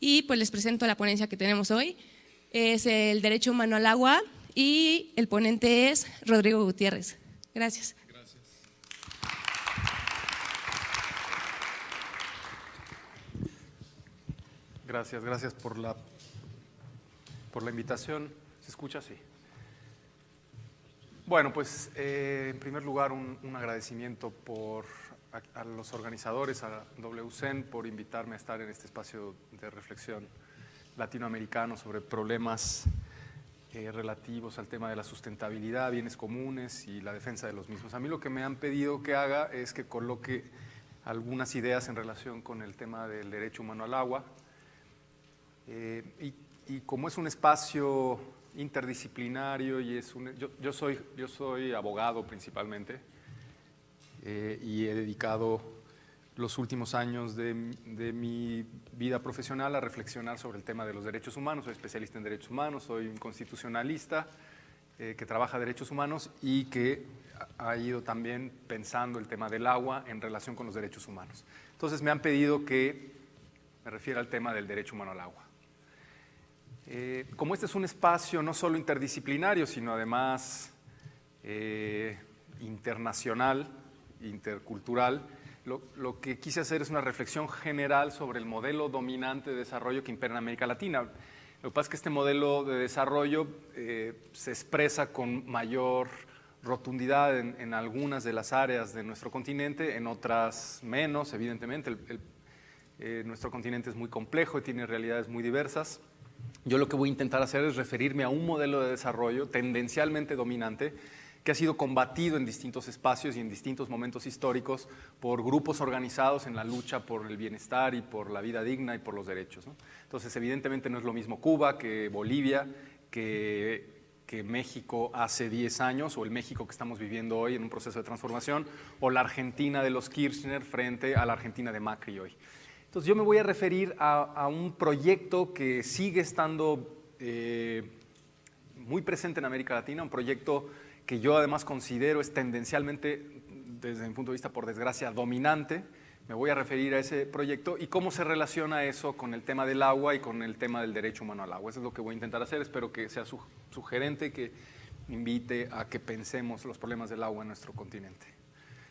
y pues les presento la ponencia que tenemos hoy. Es el derecho humano al agua y el ponente es Rodrigo Gutiérrez. Gracias. Gracias por la invitación. ¿Se escucha? Sí. Bueno, pues en primer lugar un agradecimiento a los organizadores, a WCEN, por invitarme a estar en este espacio de reflexión latinoamericano sobre problemas relativos al tema de la sustentabilidad, bienes comunes y la defensa de los mismos. A mí lo que me han pedido que haga es que coloque algunas ideas en relación con el tema del derecho humano al agua. Y como es un espacio interdisciplinario y yo soy abogado principalmente y he dedicado los últimos años de mi vida profesional a reflexionar sobre el tema de los derechos humanos. Soy especialista en derechos humanos, soy un constitucionalista que trabaja derechos humanos y que ha ido también pensando el tema del agua en relación con los derechos humanos. Entonces me han pedido que me refiera al tema del derecho humano al agua. Como este es un espacio no solo interdisciplinario, sino además internacional, intercultural, lo que quise hacer es una reflexión general sobre el modelo dominante de desarrollo que impera en América Latina. Lo que pasa es que este modelo de desarrollo se expresa con mayor rotundidad en algunas de las áreas de nuestro continente, en otras menos, evidentemente. Nuestro continente es muy complejo y tiene realidades muy diversas. Yo lo que voy a intentar hacer es referirme a un modelo de desarrollo tendencialmente dominante que ha sido combatido en distintos espacios y en distintos momentos históricos por grupos organizados en la lucha por el bienestar y por la vida digna y por los derechos, ¿no? Entonces, evidentemente no es lo mismo Cuba que Bolivia, que México hace 10 años, o el México que estamos viviendo hoy en un proceso de transformación, o la Argentina de los Kirchner frente a la Argentina de Macri hoy. Entonces, yo me voy a referir a un proyecto que sigue estando muy presente en América Latina, un proyecto que yo además considero es tendencialmente, desde mi punto de vista, por desgracia, dominante. Me voy a referir a ese proyecto y cómo se relaciona eso con el tema del agua y con el tema del derecho humano al agua. Eso es lo que voy a intentar hacer. Espero que sea sugerente, que invite a que pensemos los problemas del agua en nuestro continente,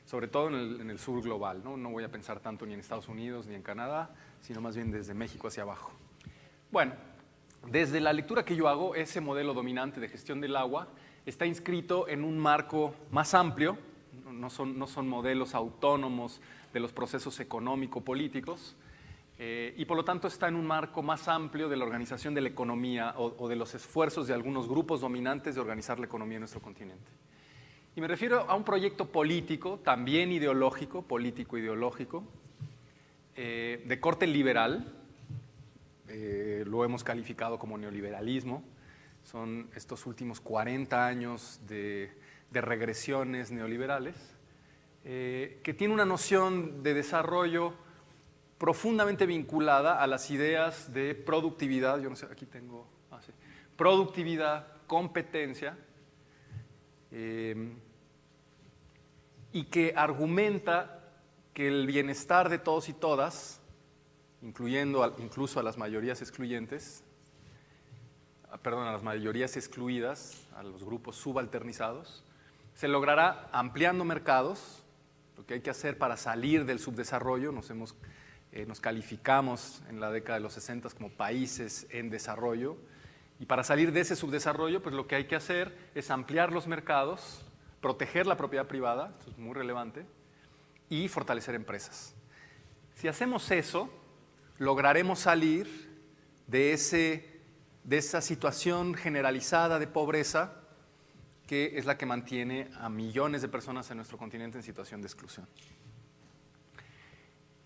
sobre todo en el sur global, ¿no? No voy a pensar tanto ni en Estados Unidos ni en Canadá, sino más bien desde México hacia abajo. Bueno, desde la lectura que yo hago, ese modelo dominante de gestión del agua está inscrito en un marco más amplio, no son modelos autónomos de los procesos económico-políticos, y por lo tanto está en un marco más amplio de la organización de la economía o de los esfuerzos de algunos grupos dominantes de organizar la economía en nuestro continente. Y me refiero a un proyecto político, también ideológico, político-ideológico, de corte liberal. Lo hemos calificado como neoliberalismo. Son estos últimos 40 años de regresiones neoliberales, que tiene una noción de desarrollo profundamente vinculada a las ideas de productividad, yo no sé, aquí tengo, sí, productividad, competencia, y que argumenta que el bienestar de todos y todas, incluyendo incluso a las mayorías excluyentes, a las mayorías excluidas, a los grupos subalternizados, se logrará ampliando mercados. Lo que hay que hacer para salir del subdesarrollo, nos calificamos en la década de los 60 como países en desarrollo, y para salir de ese subdesarrollo, pues lo que hay que hacer es ampliar los mercados, proteger la propiedad privada, esto es muy relevante, y fortalecer empresas. Si hacemos eso, lograremos salir de esa situación generalizada de pobreza que es la que mantiene a millones de personas en nuestro continente en situación de exclusión.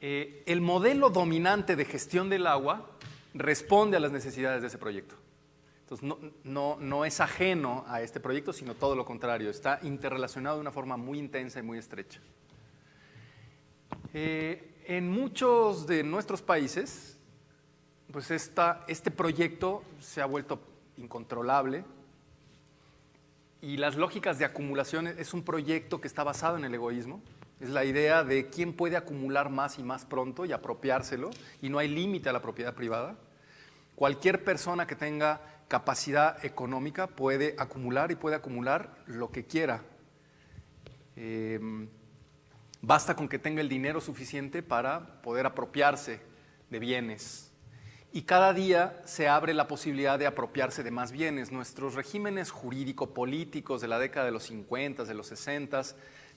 El modelo dominante de gestión del agua responde a las necesidades de ese proyecto. Entonces, no es ajeno a este proyecto, sino todo lo contrario, está interrelacionado de una forma muy intensa y muy estrecha. En muchos de nuestros países, pues este proyecto se ha vuelto incontrolable y las lógicas de acumulación es un proyecto que está basado en el egoísmo. Es la idea de quién puede acumular más y más pronto y apropiárselo, y no hay límite a la propiedad privada. Cualquier persona que tenga capacidad económica puede acumular y puede acumular lo que quiera. Basta con que tenga el dinero suficiente para poder apropiarse de bienes. Y cada día se abre la posibilidad de apropiarse de más bienes. Nuestros regímenes jurídico-políticos de la década de los 50, de los 60,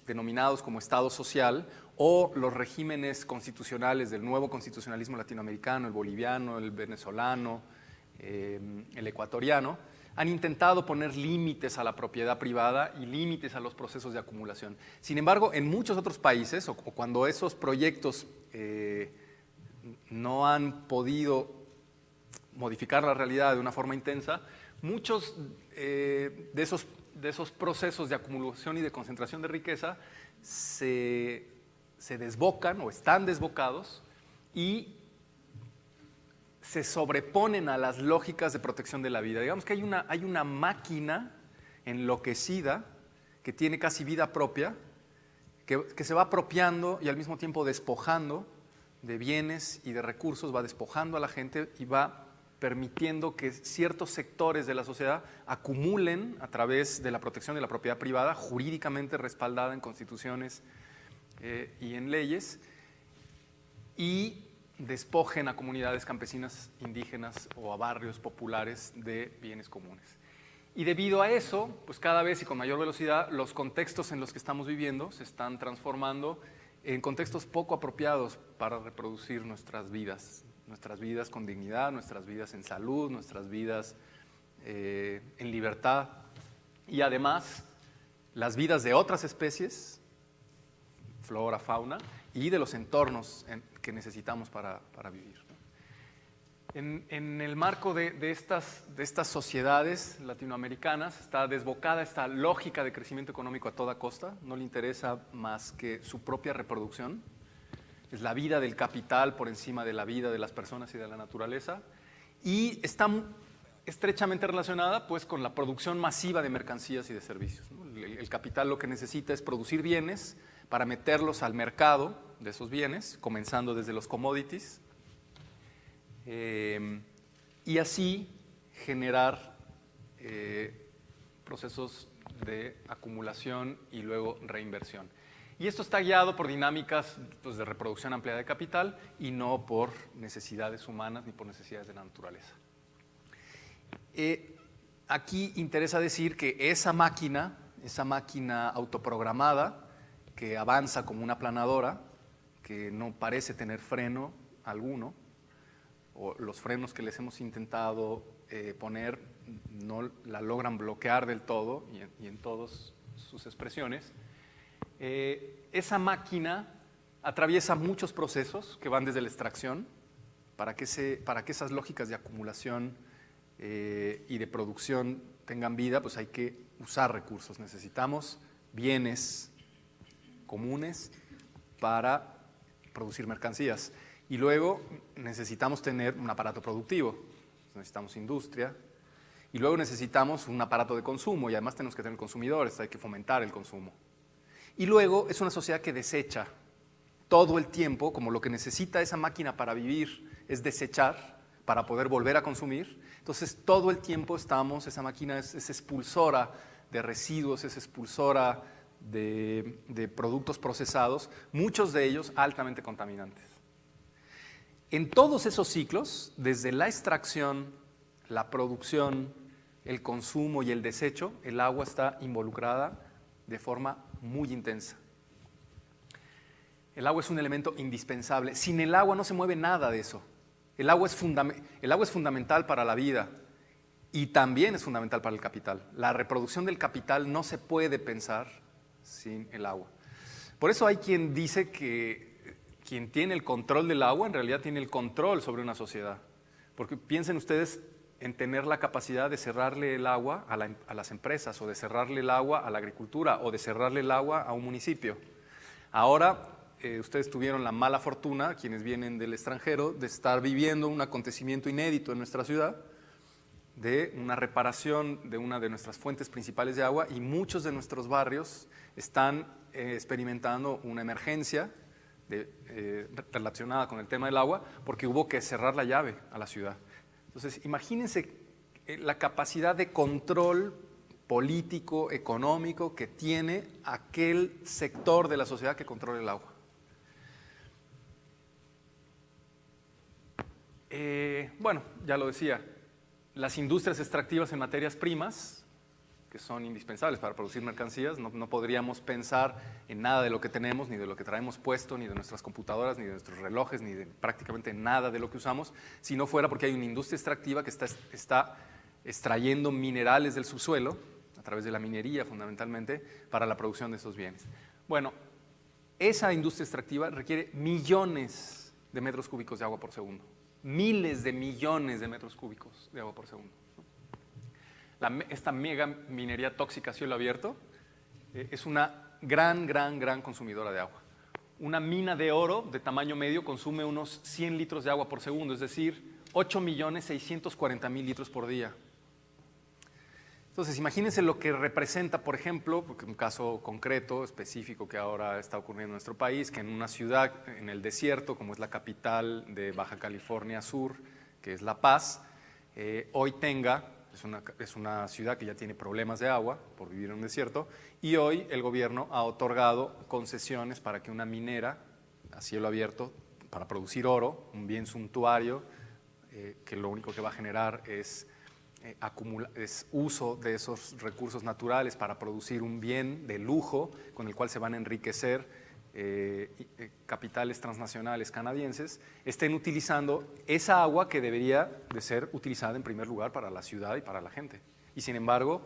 denominados como Estado social, o los regímenes constitucionales del nuevo constitucionalismo latinoamericano, el boliviano, el venezolano, el ecuatoriano, han intentado poner límites a la propiedad privada y límites a los procesos de acumulación. Sin embargo, en muchos otros países, o cuando esos proyectos no han podido modificar la realidad de una forma intensa, muchos de esos procesos de acumulación y de concentración de riqueza se desbocan o están desbocados y se sobreponen a las lógicas de protección de la vida. Digamos que hay una máquina enloquecida que tiene casi vida propia, que se va apropiando y al mismo tiempo despojando de bienes y de recursos, va despojando a la gente y va permitiendo que ciertos sectores de la sociedad acumulen a través de la protección de la propiedad privada, jurídicamente respaldada en constituciones y en leyes, y despojen a comunidades campesinas, indígenas o a barrios populares de bienes comunes. Y debido a eso, pues cada vez y con mayor velocidad, los contextos en los que estamos viviendo se están transformando en contextos poco apropiados para reproducir nuestras vidas con dignidad, nuestras vidas en salud, nuestras vidas en libertad, y además las vidas de otras especies, flora, fauna, y de los entornos que necesitamos para vivir. En el marco de estas sociedades latinoamericanas está desbocada esta lógica de crecimiento económico a toda costa. No le interesa más que su propia reproducción. Es la vida del capital por encima de la vida de las personas y de la naturaleza. Y está estrechamente relacionada pues, con la producción masiva de mercancías y de servicios, ¿no? El capital lo que necesita es producir bienes para meterlos al mercado de esos bienes, comenzando desde los commodities, y así generar procesos de acumulación y luego reinversión. Y esto está guiado por dinámicas pues, de reproducción ampliada de capital y no por necesidades humanas ni por necesidades de la naturaleza. Aquí interesa decir que esa máquina autoprogramada, que avanza como una planadora, que no parece tener freno alguno, o los frenos que les hemos intentado poner no la logran bloquear del todo y en todas sus expresiones, esa máquina atraviesa muchos procesos que van desde la extracción para que esas lógicas de acumulación y de producción tengan vida, pues hay que usar recursos. Necesitamos bienes comunes para producir mercancías. Y luego necesitamos tener un aparato productivo, necesitamos industria, y luego necesitamos un aparato de consumo, y además tenemos que tener consumidores, hay que fomentar el consumo. Y luego es una sociedad que desecha todo el tiempo, como lo que necesita esa máquina para vivir es desechar para poder volver a consumir. Entonces todo el tiempo esa máquina es expulsora de residuos, es expulsora de productos procesados, muchos de ellos altamente contaminantes. En todos esos ciclos, desde la extracción, la producción, el consumo y el desecho, el agua está involucrada de forma muy intensa. El agua es un elemento indispensable. Sin el agua no se mueve nada de eso. El agua es fundamental para la vida y también es fundamental para el capital. La reproducción del capital no se puede pensar sin el agua. Por eso hay quien dice que quien tiene el control del agua en realidad tiene el control sobre una sociedad. Porque piensen ustedes en tener la capacidad de cerrarle el agua a las empresas, o de cerrarle el agua a la agricultura, o de cerrarle el agua a un municipio. Ahora, ustedes tuvieron la mala fortuna, quienes vienen del extranjero, de estar viviendo un acontecimiento inédito en nuestra ciudad, de una reparación de una de nuestras fuentes principales de agua, y muchos de nuestros barrios están experimentando una emergencia relacionada con el tema del agua, porque hubo que cerrar la llave a la ciudad. Entonces, imagínense la capacidad de control político, económico que tiene aquel sector de la sociedad que controla el agua. Bueno, ya lo decía, las industrias extractivas en materias primas, que son indispensables para producir mercancías, no podríamos pensar en nada de lo que tenemos, ni de lo que traemos puesto, ni de nuestras computadoras, ni de nuestros relojes, ni de prácticamente nada de lo que usamos, si no fuera porque hay una industria extractiva que está extrayendo minerales del subsuelo, a través de la minería fundamentalmente, para la producción de esos bienes. Bueno, esa industria extractiva requiere millones de metros cúbicos de agua por segundo. Miles de millones de metros cúbicos de agua por segundo. Esta mega minería tóxica a cielo abierto es una gran consumidora de agua. Una mina de oro de tamaño medio consume unos 100 litros de agua por segundo, es decir, 8.640.000 litros por día. Entonces, imagínense lo que representa, por ejemplo, porque un caso concreto, específico que ahora está ocurriendo en nuestro país, que en una ciudad en el desierto, como es la capital de Baja California Sur, que es La Paz, hoy es una ciudad que ya tiene problemas de agua por vivir en un desierto, y hoy el gobierno ha otorgado concesiones para que una minera a cielo abierto, para producir oro, un bien suntuario, que lo único que va a generar es uso de esos recursos naturales para producir un bien de lujo con el cual se van a enriquecer capitales transnacionales canadienses, estén utilizando esa agua que debería de ser utilizada en primer lugar para la ciudad y para la gente. Y sin embargo,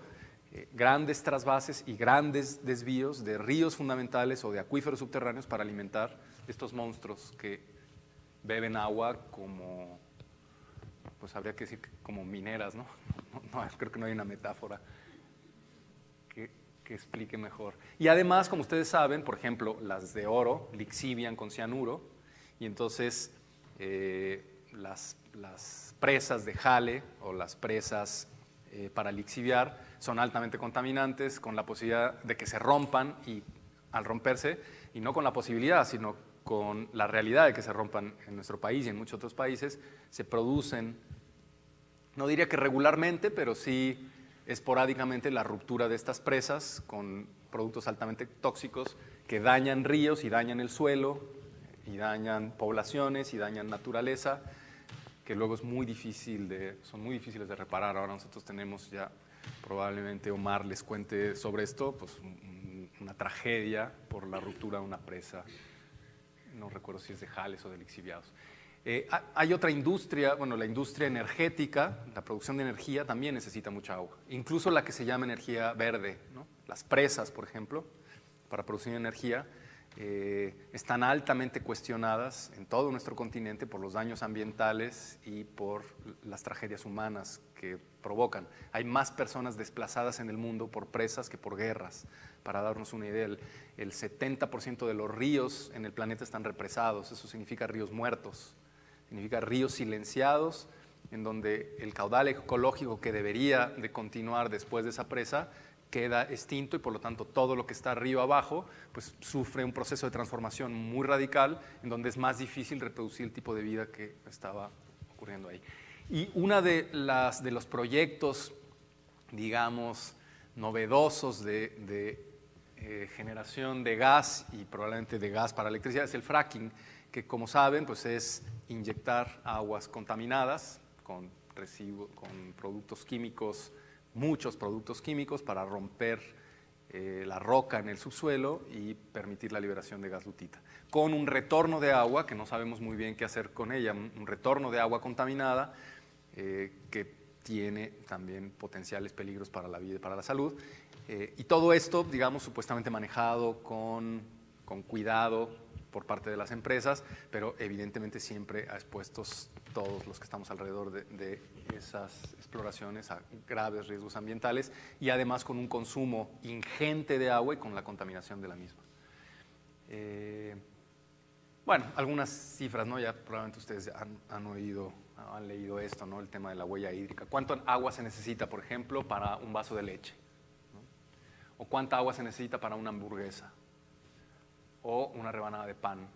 grandes trasvases y grandes desvíos de ríos fundamentales o de acuíferos subterráneos para alimentar estos monstruos que beben agua como, pues habría que decir como mineras, ¿no? No, creo que no hay una metáfora que explique mejor. Y además, como ustedes saben, por ejemplo, las de oro lixivian con cianuro, y entonces las presas de jale o las presas para lixiviar son altamente contaminantes, con la posibilidad de que se rompan, y al romperse, y no con la posibilidad, sino con la realidad de que se rompan en nuestro país y en muchos otros países, se producen, no diría que regularmente, pero sí esporádicamente, la ruptura de estas presas con productos altamente tóxicos que dañan ríos y dañan el suelo y dañan poblaciones y dañan naturaleza, que luego son muy difíciles de reparar. Ahora nosotros tenemos ya, probablemente Omar les cuente sobre esto, pues una tragedia por la ruptura de una presa, no recuerdo si es de jales o de lixiviados. Hay otra industria, bueno, la industria energética, la producción de energía también necesita mucha agua, incluso la que se llama energía verde, ¿no? Las presas, por ejemplo, para producir energía, están altamente cuestionadas en todo nuestro continente por los daños ambientales y por las tragedias humanas que provocan. Hay más personas desplazadas en el mundo por presas que por guerras. Para darnos una idea, el 70% de los ríos en el planeta están represados. Eso significa ríos muertos, significa ríos silenciados, en donde el caudal ecológico que debería de continuar después de esa presa queda extinto, y por lo tanto todo lo que está río abajo pues sufre un proceso de transformación muy radical, en donde es más difícil reproducir el tipo de vida que estaba ocurriendo ahí. Y uno de los proyectos, digamos, novedosos de generación de gas, y probablemente de gas para electricidad, es el fracking, que, como saben, pues es inyectar aguas contaminadas con productos químicos, muchos productos químicos, para romper la roca en el subsuelo y permitir la liberación de gas lutita, con un retorno de agua que no sabemos muy bien qué hacer con ella, un retorno de agua contaminada que tiene también potenciales peligros para la vida y para la salud. Y todo esto, digamos, supuestamente manejado con cuidado por parte de las empresas, pero evidentemente siempre a expuestos todos los que estamos alrededor de esas exploraciones a graves riesgos ambientales, y además con un consumo ingente de agua y con la contaminación de la misma. Bueno, algunas cifras, ¿no? Ya probablemente ustedes han leído esto, ¿no? El tema de la huella hídrica. ¿Cuánto agua se necesita, por ejemplo, para un vaso de leche? ¿No? ¿O cuánta agua se necesita para una hamburguesa? ¿O una rebanada de pan?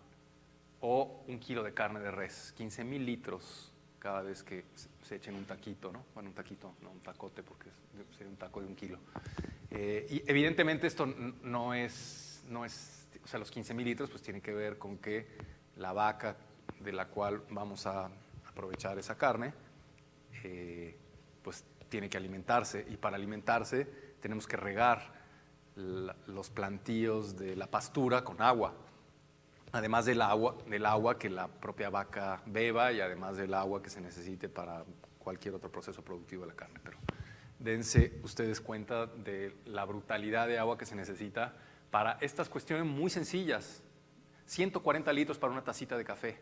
¿O un kilo de carne de res? 15.000 litros cada vez que se echen un taquito, ¿no? Bueno, un taquito, no un tacote, porque sería un taco de 1 kilo. Y evidentemente esto no es, o sea, los 15,000 litros pues tiene que ver con que la vaca de la cual vamos a aprovechar esa carne, pues tiene que alimentarse, y para alimentarse tenemos que regar los plantíos de la pastura con agua, además del agua que la propia vaca beba y además del agua que se necesite para cualquier otro proceso productivo de la carne. Pero dense ustedes cuenta de la brutalidad de agua que se necesita para estas cuestiones muy sencillas. 140 litros para una tacita de café.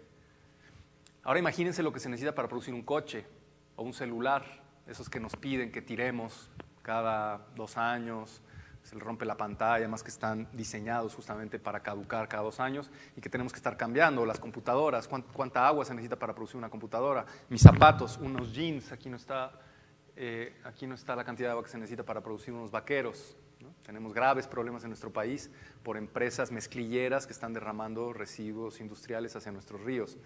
Ahora imagínense lo que se necesita para producir un coche o un celular, esos que nos piden que tiremos cada 2 años, se le rompe la pantalla, más que están diseñados justamente para caducar cada 2 años y que tenemos que estar cambiando. Las computadoras, ¿cuánta agua se necesita para producir una computadora? Mis zapatos, unos jeans, aquí no está la cantidad de agua que se necesita para producir unos vaqueros, ¿no? Tenemos graves problemas en nuestro país por empresas mezclilleras que están derramando residuos industriales hacia nuestros ríos.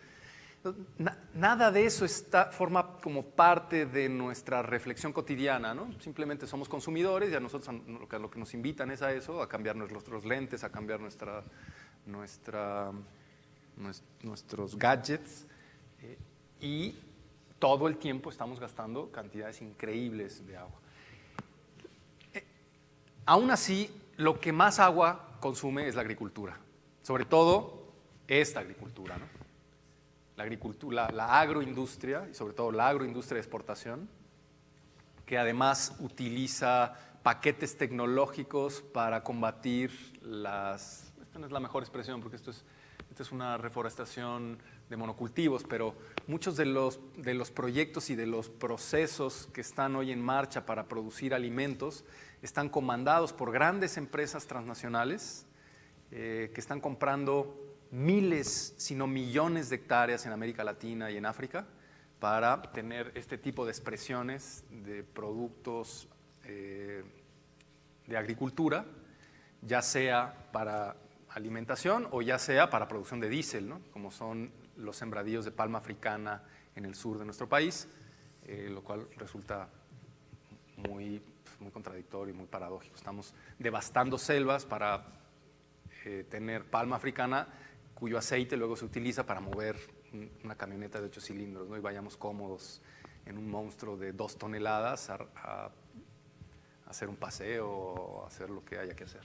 Nada de eso forma como parte de nuestra reflexión cotidiana, ¿no? Simplemente somos consumidores y a nosotros lo que nos invitan es a eso, a cambiar nuestros lentes, a cambiar nuestros gadgets, y todo el tiempo estamos gastando cantidades increíbles de agua. Aún así, lo que más agua consume es la agricultura, sobre todo esta agricultura, ¿no? La agricultura, la agroindustria, y sobre todo la agroindustria de exportación, que además utiliza paquetes tecnológicos para combatir esta no es la mejor expresión porque esto es una reforestación de monocultivos, pero muchos de los proyectos y de los procesos que están hoy en marcha para producir alimentos están comandados por grandes empresas transnacionales que están comprando miles, si no millones de hectáreas en América Latina y en África para tener este tipo de expresiones de productos de agricultura, ya sea para alimentación o ya sea para producción de diésel, ¿no? Como son los sembradíos de palma africana en el sur de nuestro país, lo cual resulta muy contradictorio y muy paradójico. Estamos devastando selvas para tener palma africana, cuyo aceite luego se utiliza para mover una camioneta de 8 cilindros, ¿no? Y vayamos cómodos en un monstruo de 2 toneladas a hacer un paseo o hacer lo que haya que hacer.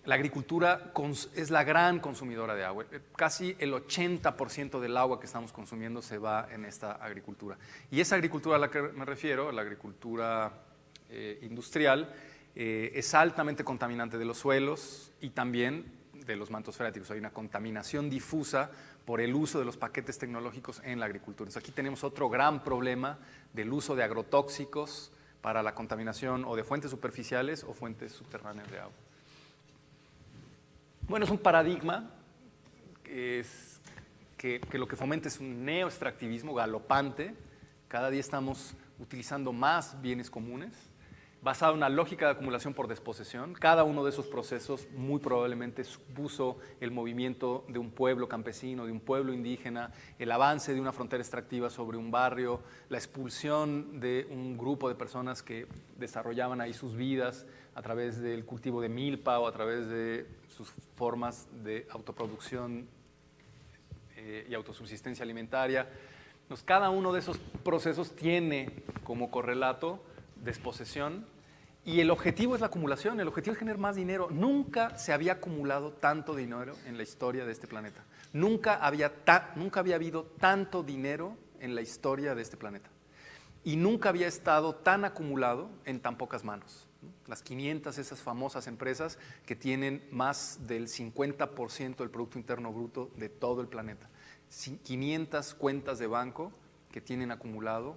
La agricultura es la gran consumidora de agua. Casi el 80% del agua que estamos consumiendo se va en esta agricultura. Y esa agricultura a la que me refiero, la agricultura industrial, es altamente contaminante de los suelos y también de los mantos freáticos. Hay una contaminación difusa por el uso de los paquetes tecnológicos en la agricultura. Entonces, aquí tenemos otro gran problema del uso de agrotóxicos para la contaminación o de fuentes superficiales o fuentes subterráneas de agua. Bueno, es un paradigma que lo que fomenta es un neoextractivismo galopante. Cada día estamos utilizando más bienes comunes, basado en una lógica de acumulación por desposesión. Cada uno de esos procesos muy probablemente supuso el movimiento de un pueblo campesino, de un pueblo indígena, el avance de una frontera extractiva sobre un barrio, la expulsión de un grupo de personas que desarrollaban ahí sus vidas a través del cultivo de milpa o a través de sus formas de autoproducción y autosubsistencia alimentaria. Entonces, cada uno de esos procesos tiene como correlato desposesión, y el objetivo es la acumulación, el objetivo es generar más dinero. Nunca se había acumulado tanto dinero en la historia de este planeta. Nunca había habido tanto dinero en la historia de este planeta. Y nunca había estado tan acumulado en tan pocas manos. Las 500, esas famosas empresas que tienen más del 50% del Producto Interno Bruto de todo el planeta. 500 cuentas de banco que tienen acumulado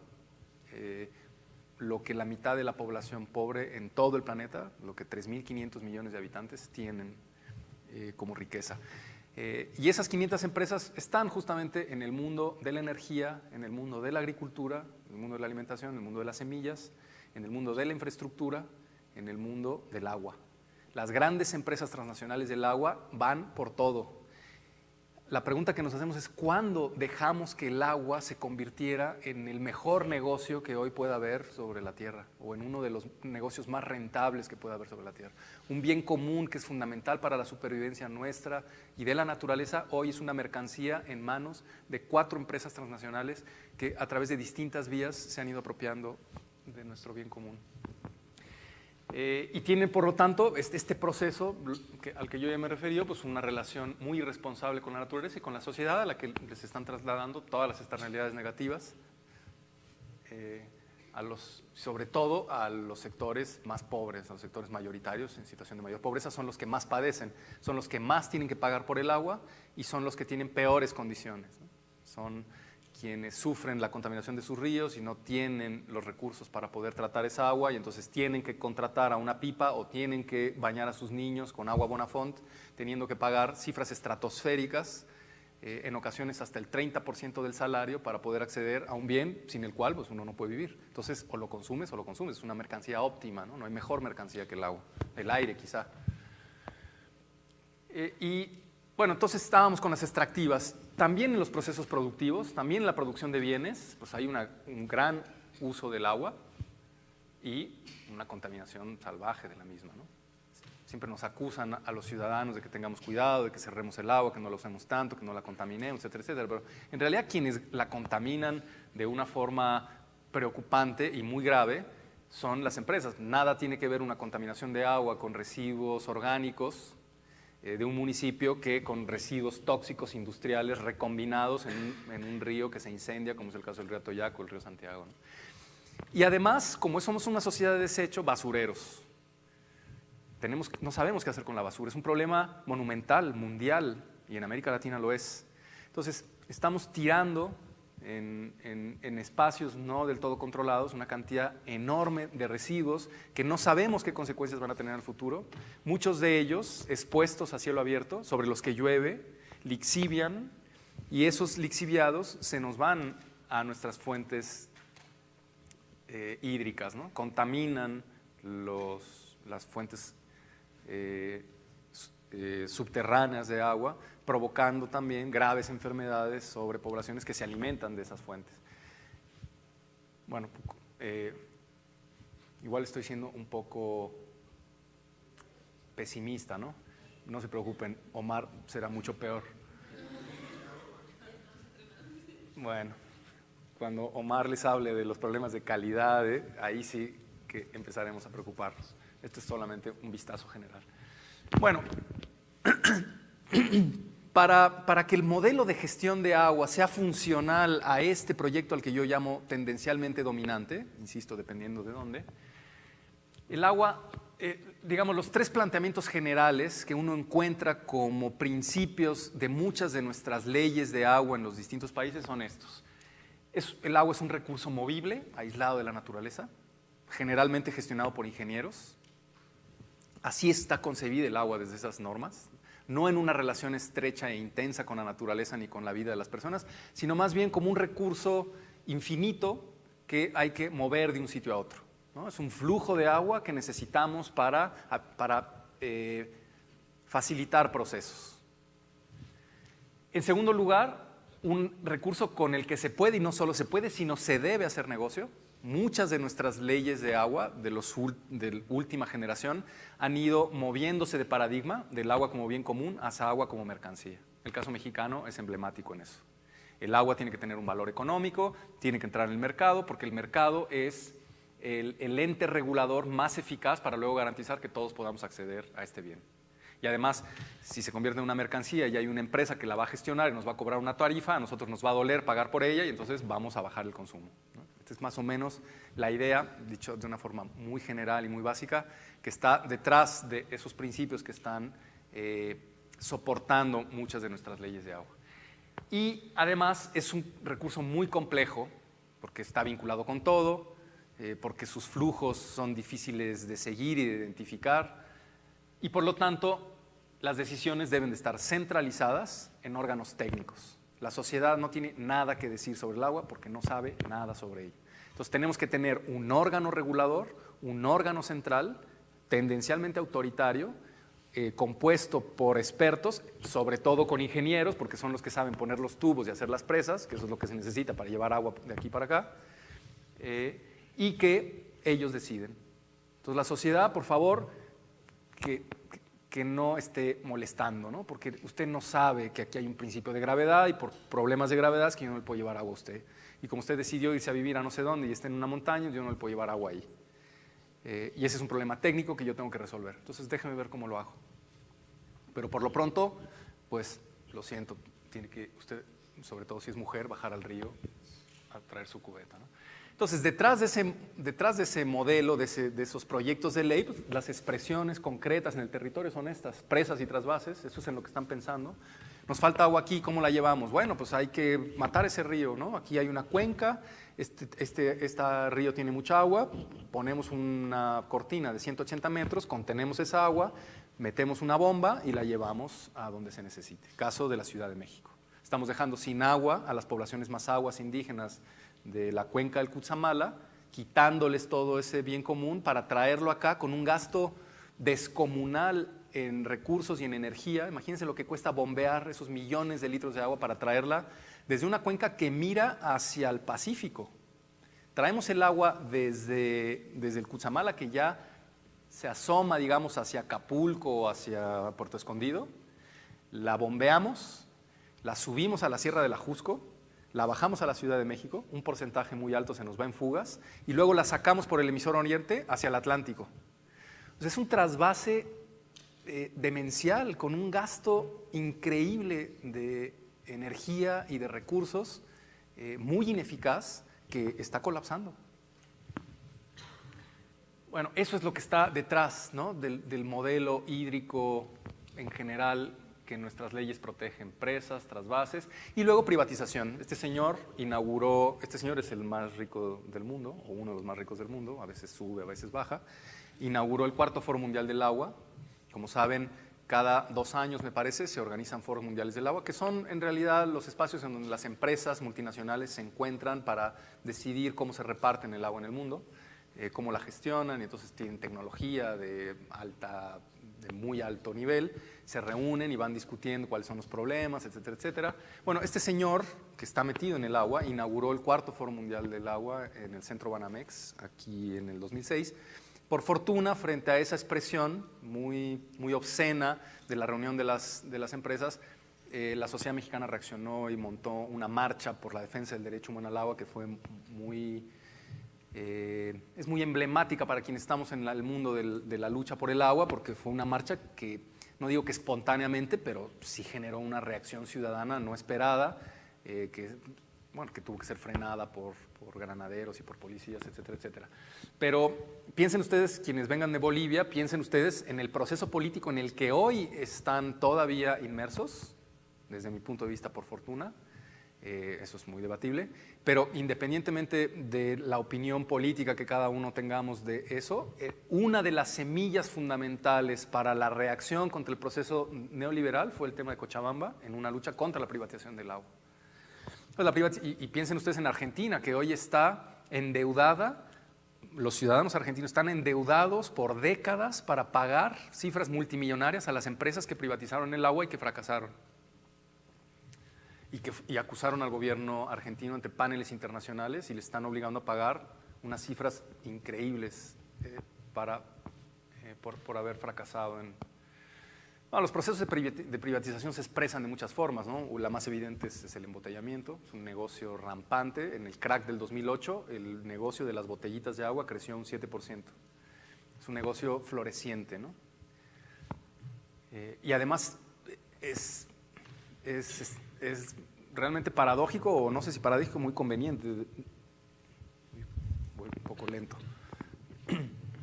lo que la mitad de la población pobre en todo el planeta, lo que 3.500 millones de habitantes tienen como riqueza. Y esas 500 empresas están justamente en el mundo de la energía, en el mundo de la agricultura, en el mundo de la alimentación, en el mundo de las semillas, en el mundo de la infraestructura, en el mundo del agua. Las grandes empresas transnacionales del agua van por todo. la pregunta que nos hacemos es ¿cuándo dejamos que el agua se convirtiera en el mejor negocio que hoy pueda haber sobre la Tierra o en uno de los negocios más rentables que pueda haber sobre la Tierra? Un bien común que es fundamental para la supervivencia nuestra y de la naturaleza, hoy es una mercancía en manos de 4 empresas transnacionales que a través de distintas vías se han ido apropiando de nuestro bien común. Y tienen, por lo tanto, este proceso al que yo ya me referí, pues una relación muy irresponsable con la naturaleza y con la sociedad a la que les están trasladando todas las externalidades negativas, sobre todo a los sectores más pobres, a los sectores mayoritarios en situación de mayor pobreza, son los que más padecen, son los que más tienen que pagar por el agua y son los que tienen peores condiciones, ¿no? Son quienes sufren la contaminación de sus ríos y no tienen los recursos para poder tratar esa agua y entonces tienen que contratar a una pipa o tienen que bañar a sus niños con agua Bonafont, teniendo que pagar cifras estratosféricas, en ocasiones hasta el 30% del salario para poder acceder a un bien sin el cual pues, uno no puede vivir. Entonces o lo consumes, es una mercancía óptima, ¿no? No hay mejor mercancía que el agua, el aire quizá. Bueno, entonces estábamos con las extractivas. También en los procesos productivos, también en la producción de bienes, pues hay un gran uso del agua y una contaminación salvaje de la misma, ¿no? Siempre nos acusan a los ciudadanos de que tengamos cuidado, de que cerremos el agua, que no la usemos tanto, que no la contaminemos, etcétera, etcétera. Pero en realidad quienes la contaminan de una forma preocupante y muy grave son las empresas. Nada tiene que ver una contaminación de agua con residuos orgánicos de un municipio que con residuos tóxicos industriales recombinados en un río que se incendia, como es el caso del río Atoyac o el río Santiago, ¿no? Y además, como somos una sociedad de desecho, basureros. No sabemos qué hacer con la basura. Es un problema monumental, mundial, y en América Latina lo es. Entonces, estamos tirando en espacios no del todo controlados una cantidad enorme de residuos que no sabemos qué consecuencias van a tener en el futuro. Muchos de ellos expuestos a cielo abierto, sobre los que llueve, lixivian, y esos lixiviados se nos van a nuestras fuentes hídricas, ¿no? Contaminan las fuentes subterráneas de agua, provocando también graves enfermedades sobre poblaciones que se alimentan de esas fuentes. Bueno, igual estoy siendo un poco pesimista, ¿no? No se preocupen, Omar será mucho peor. Bueno, cuando Omar les hable de los problemas de calidad, ahí sí que empezaremos a preocuparnos. Esto es solamente un vistazo general. Bueno, para que el modelo de gestión de agua sea funcional a este proyecto al que yo llamo tendencialmente dominante, insisto, dependiendo de dónde, el agua, digamos, los 3 planteamientos generales que uno encuentra como principios de muchas de nuestras leyes de agua en los distintos países son estos. El agua es un recurso movible, aislado de la naturaleza, generalmente gestionado por ingenieros. Así está concebida el agua desde esas normas, no en una relación estrecha e intensa con la naturaleza ni con la vida de las personas, sino más bien como un recurso infinito que hay que mover de un sitio a otro, ¿no? Es un flujo de agua que necesitamos para facilitar procesos. En segundo lugar, un recurso con el que se puede, y no solo se puede, sino se debe hacer negocio. Muchas de nuestras leyes de agua de última generación han ido moviéndose de paradigma del agua como bien común hacia agua como mercancía. El caso mexicano es emblemático en eso. El agua tiene que tener un valor económico, tiene que entrar en el mercado, porque el mercado es el ente regulador más eficaz para luego garantizar que todos podamos acceder a este bien. Y además, si se convierte en una mercancía y hay una empresa que la va a gestionar y nos va a cobrar una tarifa, a nosotros nos va a doler pagar por ella y entonces vamos a bajar el consumo, ¿no? Esta es más o menos la idea, dicho de una forma muy general y muy básica, que está detrás de esos principios que están soportando muchas de nuestras leyes de agua. Y además es un recurso muy complejo porque está vinculado con todo, porque sus flujos son difíciles de seguir y de identificar y por lo tanto las decisiones deben de estar centralizadas en órganos técnicos. La sociedad no tiene nada que decir sobre el agua porque no sabe nada sobre ella. Entonces tenemos que tener un órgano regulador, un órgano central, tendencialmente autoritario, compuesto por expertos, sobre todo con ingenieros, porque son los que saben poner los tubos y hacer las presas, que eso es lo que se necesita para llevar agua de aquí para acá, y que ellos deciden. Entonces la sociedad, por favor, que no esté molestando, ¿no? Porque usted no sabe que aquí hay un principio de gravedad y por problemas de gravedad es que yo no le puedo llevar agua a usted. Y como usted decidió irse a vivir a no sé dónde y está en una montaña, yo no le puedo llevar agua ahí. Y ese es un problema técnico que yo tengo que resolver. Entonces déjeme ver cómo lo hago. Pero por lo pronto, pues lo siento, tiene que usted, sobre todo si es mujer, bajar al río a traer su cubeta, ¿no? Entonces, detrás de ese modelo, de esos proyectos de ley, pues, las expresiones concretas en el territorio son estas, presas y trasvases, eso es en lo que están pensando. Nos falta agua aquí, ¿cómo la llevamos? Bueno, pues hay que matar ese río, ¿no? Aquí hay una cuenca, este río tiene mucha agua, ponemos una cortina de 180 metros, contenemos esa agua, metemos una bomba y la llevamos a donde se necesite. Caso de la Ciudad de México. Estamos dejando sin agua a las poblaciones más aguas indígenas de la cuenca del Cutzamala, quitándoles todo ese bien común para traerlo acá con un gasto descomunal en recursos y en energía. Imagínense lo que cuesta bombear esos millones de litros de agua para traerla desde una cuenca que mira hacia el Pacífico. Traemos el agua desde el Cutzamala, que ya se asoma, digamos, hacia Acapulco o hacia Puerto Escondido, la bombeamos, la subimos a la Sierra del Ajusco, la bajamos a la Ciudad de México, un porcentaje muy alto se nos va en fugas, y luego la sacamos por el emisor oriente hacia el Atlántico. Entonces, es un trasvase demencial, con un gasto increíble de energía y de recursos, muy ineficaz, que está colapsando. Bueno, eso es lo que está detrás, ¿no? del modelo hídrico en general que nuestras leyes protegen, presas, trasvases, y luego privatización. Este señor es el más rico del mundo, o uno de los más ricos del mundo, a veces sube, a veces baja, inauguró el cuarto Foro Mundial del Agua. Como saben, cada 2 años, me parece, se organizan foros mundiales del agua, que son en realidad los espacios en donde las empresas multinacionales se encuentran para decidir cómo se reparten el agua en el mundo, cómo la gestionan, y entonces tienen tecnología de muy alto nivel, se reúnen y van discutiendo cuáles son los problemas, etcétera, etcétera. Bueno, este señor que está metido en el agua inauguró el cuarto Foro Mundial del Agua en el Centro Banamex, aquí en el 2006. Por fortuna, frente a esa expresión muy obscena de la reunión de las empresas, la sociedad mexicana reaccionó y montó una marcha por la defensa del derecho humano al agua que fue es muy emblemática para quienes estamos en el mundo de la lucha por el agua, porque fue una marcha que, no digo que espontáneamente, pero sí generó una reacción ciudadana no esperada, que tuvo que ser frenada por granaderos y por policías, etcétera, etcétera. Pero piensen ustedes, quienes vengan de Bolivia, piensen ustedes en el proceso político en el que hoy están todavía inmersos, desde mi punto de vista, por fortuna. Eso es muy debatible, pero independientemente de la opinión política que cada uno tengamos de eso, una de las semillas fundamentales para la reacción contra el proceso neoliberal fue el tema de Cochabamba en una lucha contra la privatización del agua. Y piensen ustedes en Argentina, que hoy está endeudada, los ciudadanos argentinos están endeudados por décadas para pagar cifras multimillonarias a las empresas que privatizaron el agua y que fracasaron. Y acusaron al gobierno argentino ante paneles internacionales y le están obligando a pagar unas cifras increíbles por haber fracasado en... Bueno, los procesos de privatización se expresan de muchas formas, ¿no? La más evidente es el embotellamiento, es un negocio rampante. En el crack del 2008, el negocio de las botellitas de agua creció un 7%. Es un negocio floreciente, ¿no? Y además es realmente paradójico, o no sé si paradójico, muy conveniente. Voy un poco lento.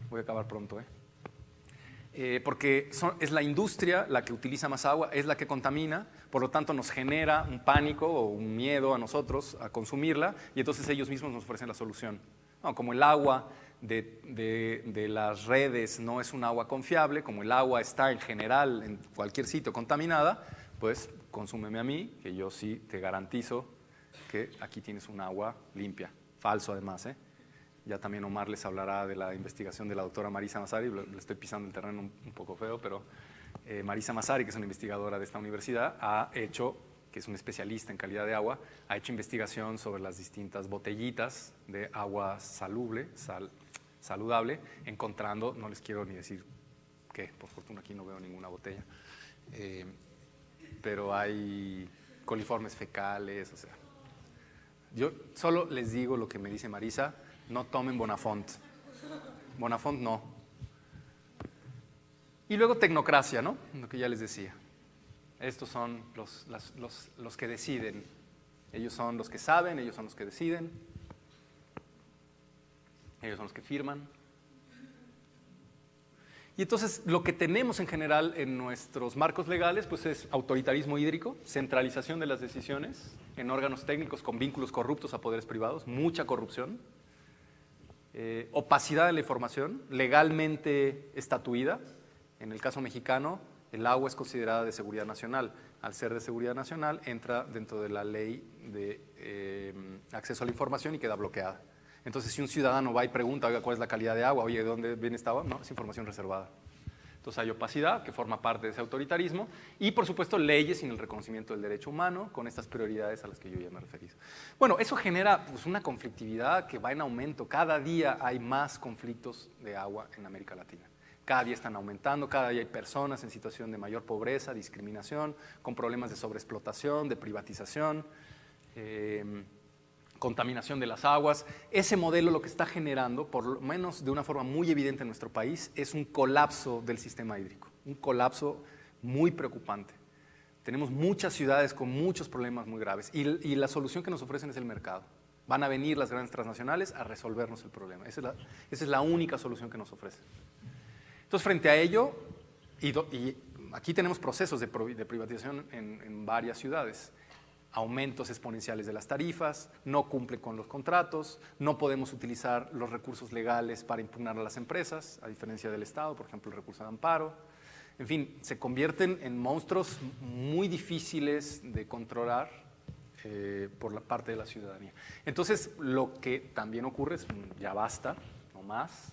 Voy a acabar pronto, porque es la industria la que utiliza más agua, es la que contamina, por lo tanto nos genera un pánico o un miedo a nosotros a consumirla, y entonces ellos mismos nos ofrecen la solución. No, como el agua de las redes no es un agua confiable, como el agua está en general en cualquier sitio contaminada, pues consúmeme a mí, que yo sí te garantizo que aquí tienes un agua limpia. Falso además, Ya también Omar les hablará de la investigación de la doctora Marisa Massari, le estoy pisando el terreno un poco feo, pero Marisa Massari, que es una investigadora de esta universidad, ha hecho, que es un especialista en calidad de agua, ha hecho investigación sobre las distintas botellitas de agua saludable, encontrando, no les quiero ni decir qué, por fortuna aquí no veo ninguna botella, pero hay coliformes fecales, o sea. Yo solo les digo lo que me dice Marisa, no tomen Bonafont. Bonafont no. Y luego tecnocracia, ¿no? Lo que ya les decía. Estos son los que deciden. Ellos son los que saben, ellos son los que deciden. Ellos son los que firman. Y entonces lo que tenemos en general en nuestros marcos legales pues es autoritarismo hídrico, centralización de las decisiones en órganos técnicos con vínculos corruptos a poderes privados, mucha corrupción, opacidad de la información, legalmente estatuida. En el caso mexicano, el agua es considerada de seguridad nacional. Al ser de seguridad nacional, entra dentro de la ley de acceso a la información y queda bloqueada. Entonces, si un ciudadano va y pregunta, oiga, ¿cuál es la calidad de agua? Oye, ¿de dónde viene esta agua? No, es información reservada. Entonces, hay opacidad, que forma parte de ese autoritarismo, y, por supuesto, leyes sin el reconocimiento del derecho humano, con estas prioridades a las que yo ya me he referido. Bueno, eso genera pues, una conflictividad que va en aumento. Cada día hay más conflictos de agua en América Latina. Cada día están aumentando, cada día hay personas en situación de mayor pobreza, discriminación, con problemas de sobreexplotación, de privatización, contaminación de las aguas. Ese modelo lo que está generando, por lo menos de una forma muy evidente en nuestro país, es un colapso del sistema hídrico, un colapso muy preocupante. Tenemos muchas ciudades con muchos problemas muy graves y la solución que nos ofrecen es el mercado. Van a venir las grandes transnacionales a resolvernos el problema. Esa es la única solución que nos ofrecen. Entonces, frente a ello, y aquí tenemos procesos de privatización en varias ciudades, aumentos exponenciales de las tarifas, no cumplen con los contratos, no podemos utilizar los recursos legales para impugnar a las empresas, a diferencia del Estado, por ejemplo, el recurso de amparo. En fin, se convierten en monstruos muy difíciles de controlar por la parte de la ciudadanía. Entonces, lo que también ocurre es, ya basta, no más,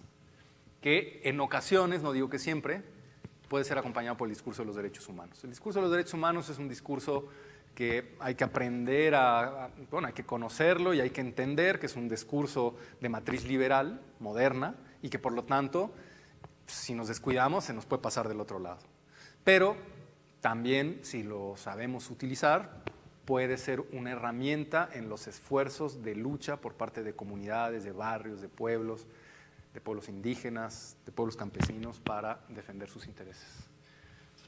que en ocasiones, no digo que siempre, puede ser acompañado por el discurso de los derechos humanos. El discurso de los derechos humanos es un discurso que hay que aprender hay que conocerlo y hay que entender que es un discurso de matriz liberal, moderna, y que por lo tanto, si nos descuidamos, se nos puede pasar del otro lado. Pero también, si lo sabemos utilizar, puede ser una herramienta en los esfuerzos de lucha por parte de comunidades, de barrios, de pueblos indígenas, de pueblos campesinos para defender sus intereses.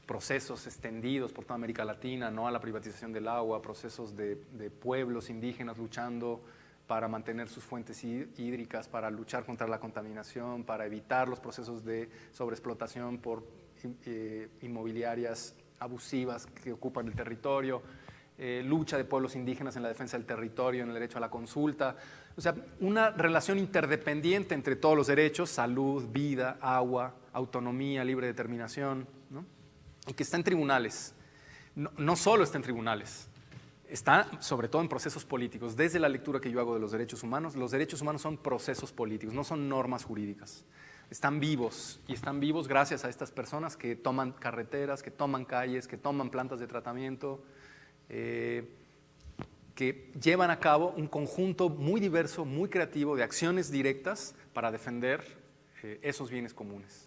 Procesos extendidos por toda América Latina, no a la privatización del agua, procesos de pueblos indígenas luchando para mantener sus fuentes hídricas, para luchar contra la contaminación, para evitar los procesos de sobreexplotación por inmobiliarias abusivas que ocupan el territorio, lucha de pueblos indígenas en la defensa del territorio, en el derecho a la consulta. O sea, una relación interdependiente entre todos los derechos, salud, vida, agua, autonomía, libre determinación, ¿no? Y que está en tribunales. No solo está en tribunales, está sobre todo en procesos políticos. Desde la lectura que yo hago de los derechos humanos son procesos políticos, no son normas jurídicas. Están vivos, y están vivos gracias a estas personas que toman carreteras, que toman calles, que toman plantas de tratamiento, que llevan a cabo un conjunto muy diverso, muy creativo de acciones directas para defender esos bienes comunes.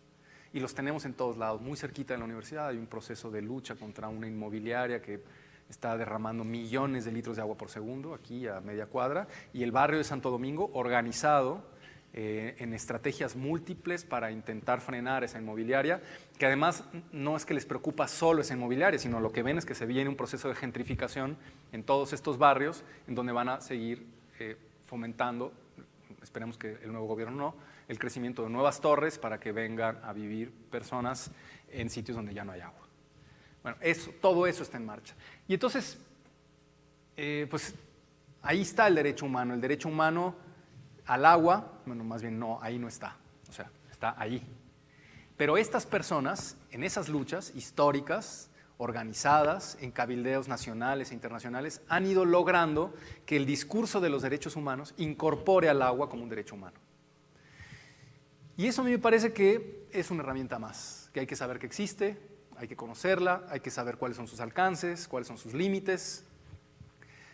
Y los tenemos en todos lados, muy cerquita de la universidad. Hay un proceso de lucha contra una inmobiliaria que está derramando millones de litros de agua por segundo, aquí a media cuadra, y el barrio de Santo Domingo organizado en estrategias múltiples para intentar frenar esa inmobiliaria, que además no es que les preocupa solo esa inmobiliaria, sino lo que ven es que se viene un proceso de gentrificación en todos estos barrios, en donde van a seguir fomentando, esperemos que el nuevo gobierno no, el crecimiento de nuevas torres para que vengan a vivir personas en sitios donde ya no hay agua. Bueno, todo eso está en marcha. Y entonces, pues ahí está el derecho humano. El derecho humano al agua, bueno, más bien no, ahí no está, o sea, está ahí. Pero estas personas, en esas luchas históricas, organizadas, en cabildeos nacionales e internacionales, han ido logrando que el discurso de los derechos humanos incorpore al agua como un derecho humano. Y eso a mí me parece que es una herramienta más, que hay que saber que existe, Hay que conocerla, hay que saber cuáles son sus alcances, cuáles son sus límites.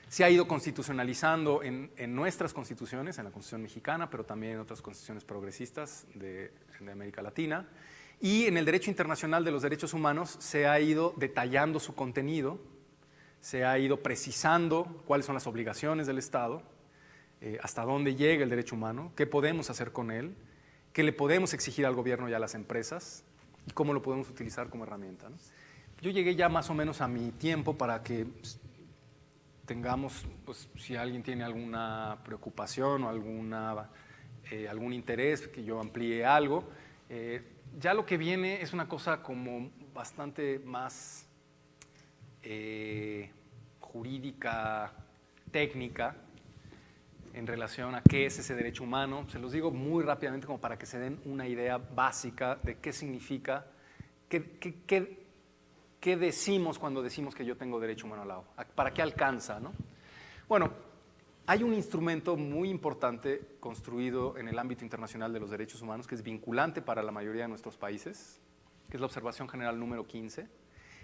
Se ha ido constitucionalizando en nuestras constituciones, en la Constitución mexicana, pero también en otras constituciones progresistas de América Latina. Y en el derecho internacional de los derechos humanos se ha ido detallando su contenido, se ha ido precisando cuáles son las obligaciones del Estado, hasta dónde llega el derecho humano, qué podemos hacer con él, qué le podemos exigir al gobierno y a las empresas y cómo lo podemos utilizar como herramienta, ¿no? Yo llegué ya más o menos a mi tiempo para que tengamos, pues, si alguien tiene alguna preocupación o algún interés, que yo amplíe algo. Ya lo que viene es una cosa como bastante más jurídica, técnica, en relación a qué es ese derecho humano. Se los digo muy rápidamente como para que se den una idea básica de qué significa, qué decimos cuando decimos que yo tengo derecho humano al agua, para qué alcanza, ¿no? Bueno, hay un instrumento muy importante construido en el ámbito internacional de los derechos humanos que es vinculante para la mayoría de nuestros países, que es la Observación General número 15,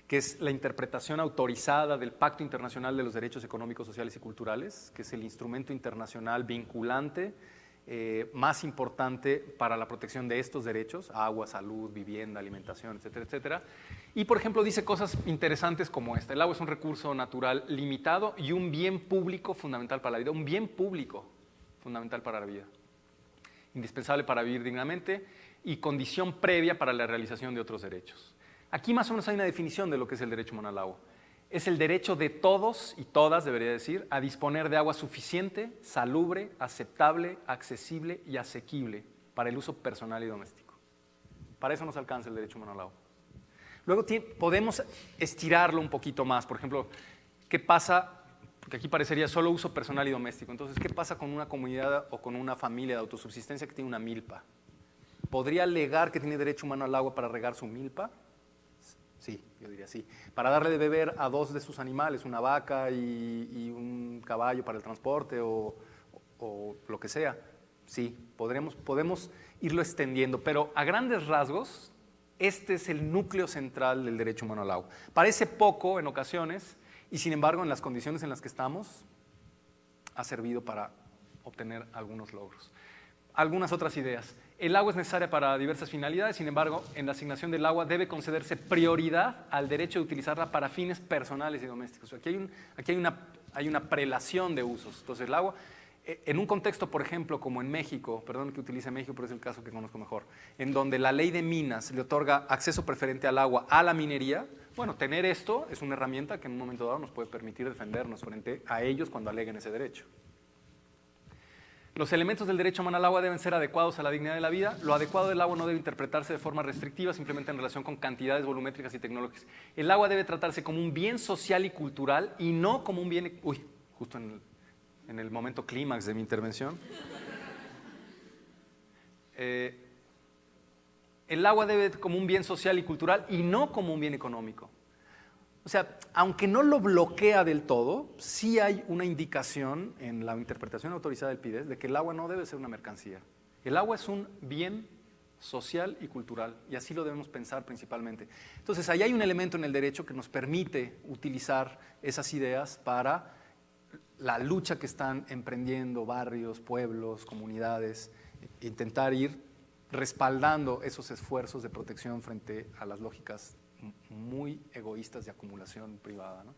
que es la interpretación autorizada del Pacto Internacional de los Derechos Económicos, Sociales y Culturales, que es el instrumento internacional vinculante más importante para la protección de estos derechos: agua, salud, vivienda, alimentación, etcétera, etcétera. Y, por ejemplo, dice cosas interesantes como esta: el agua es un recurso natural limitado y un bien público fundamental para la vida. Un bien público fundamental para la vida, indispensable para vivir dignamente y condición previa para la realización de otros derechos. Aquí más o menos hay una definición de lo que es el derecho humano al agua. Es el derecho de todos y todas, debería decir, a disponer de agua suficiente, salubre, aceptable, accesible y asequible para el uso personal y doméstico. Para eso nos alcanza el derecho humano al agua. Luego podemos estirarlo un poquito más. Por ejemplo, ¿qué pasa? Porque aquí parecería solo uso personal y doméstico. Entonces, ¿qué pasa con una comunidad o con una familia de autosubsistencia que tiene una milpa? ¿Podría alegar que tiene derecho humano al agua para regar su milpa? Sí, yo diría sí. Para darle de beber a dos de sus animales, una vaca y un caballo para el transporte o lo que sea, sí, podemos irlo extendiendo, pero a grandes rasgos, este es el núcleo central del derecho humano al agua. Parece poco en ocasiones y, sin embargo, en las condiciones en las que estamos, ha servido para obtener algunos logros. Algunas otras ideas. El agua es necesaria para diversas finalidades, sin embargo, en la asignación del agua debe concederse prioridad al derecho de utilizarla para fines personales y domésticos. Aquí hay una prelación de usos. Entonces, el agua, en un contexto, por ejemplo, como en México, perdón que utilice México, pero es el caso que conozco mejor, en donde la ley de minas le otorga acceso preferente al agua a la minería, bueno, tener esto es una herramienta que en un momento dado nos puede permitir defendernos frente a ellos cuando aleguen ese derecho. Los elementos del derecho humano al agua deben ser adecuados a la dignidad de la vida. Lo adecuado del agua no debe interpretarse de forma restrictiva, simplemente en relación con cantidades volumétricas y tecnológicas. El agua debe tratarse como un bien social y cultural y no como un bien... Uy, justo en el momento clímax de mi intervención. El agua debe como un bien social y cultural y no como un bien económico. O sea, aunque no lo bloquea del todo, sí hay una indicación en la interpretación autorizada del PIDES de que el agua no debe ser una mercancía. El agua es un bien social y cultural, y así lo debemos pensar principalmente. Entonces, ahí hay un elemento en el derecho que nos permite utilizar esas ideas para la lucha que están emprendiendo barrios, pueblos, comunidades, intentar ir respaldando esos esfuerzos de protección frente a las lógicas muy egoístas de acumulación privada, ¿no?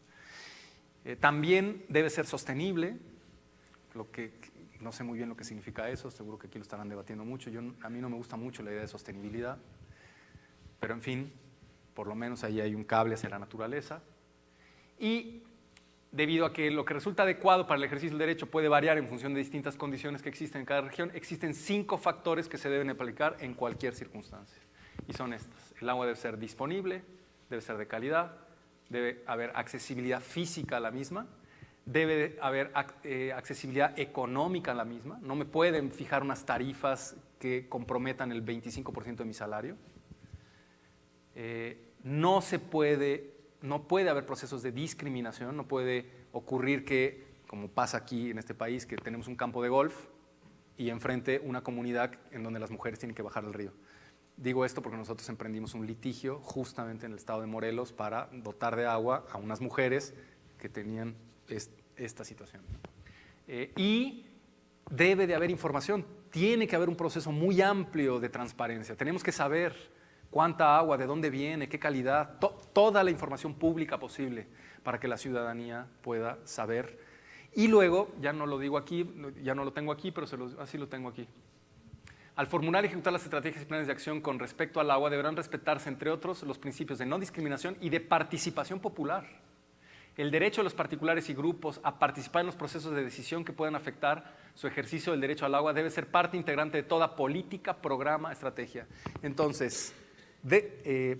También debe ser sostenible, lo que no sé muy bien lo que significa eso, seguro que aquí lo estarán debatiendo mucho. A mí no me gusta mucho la idea de sostenibilidad, pero en fin, por lo menos ahí hay un cable hacia la naturaleza. Y debido a que lo que resulta adecuado para el ejercicio del derecho puede variar en función de distintas condiciones que existen en cada región, existen 5 factores que se deben aplicar en cualquier circunstancia. Y son estas: el agua debe ser disponible, debe ser de calidad, debe haber accesibilidad física a la misma, debe haber accesibilidad económica a la misma. No me pueden fijar unas tarifas que comprometan el 25% de mi salario. No puede haber procesos de discriminación, no puede ocurrir que, como pasa aquí en este país, que tenemos un campo de golf y enfrente una comunidad en donde las mujeres tienen que bajar al río. Digo esto porque nosotros emprendimos un litigio justamente en el estado de Morelos para dotar de agua a unas mujeres que tenían esta situación. Y debe de haber información, tiene que haber un proceso muy amplio de transparencia. Tenemos que saber cuánta agua, de dónde viene, qué calidad, toda la información pública posible para que la ciudadanía pueda saber. Y luego, ya no lo digo aquí, ya no lo tengo aquí, pero así lo tengo aquí. Al formular y ejecutar las estrategias y planes de acción con respecto al agua deberán respetarse, entre otros, los principios de no discriminación y de participación popular. El derecho de los particulares y grupos a participar en los procesos de decisión que puedan afectar su ejercicio del derecho al agua debe ser parte integrante de toda política, programa, estrategia. Entonces,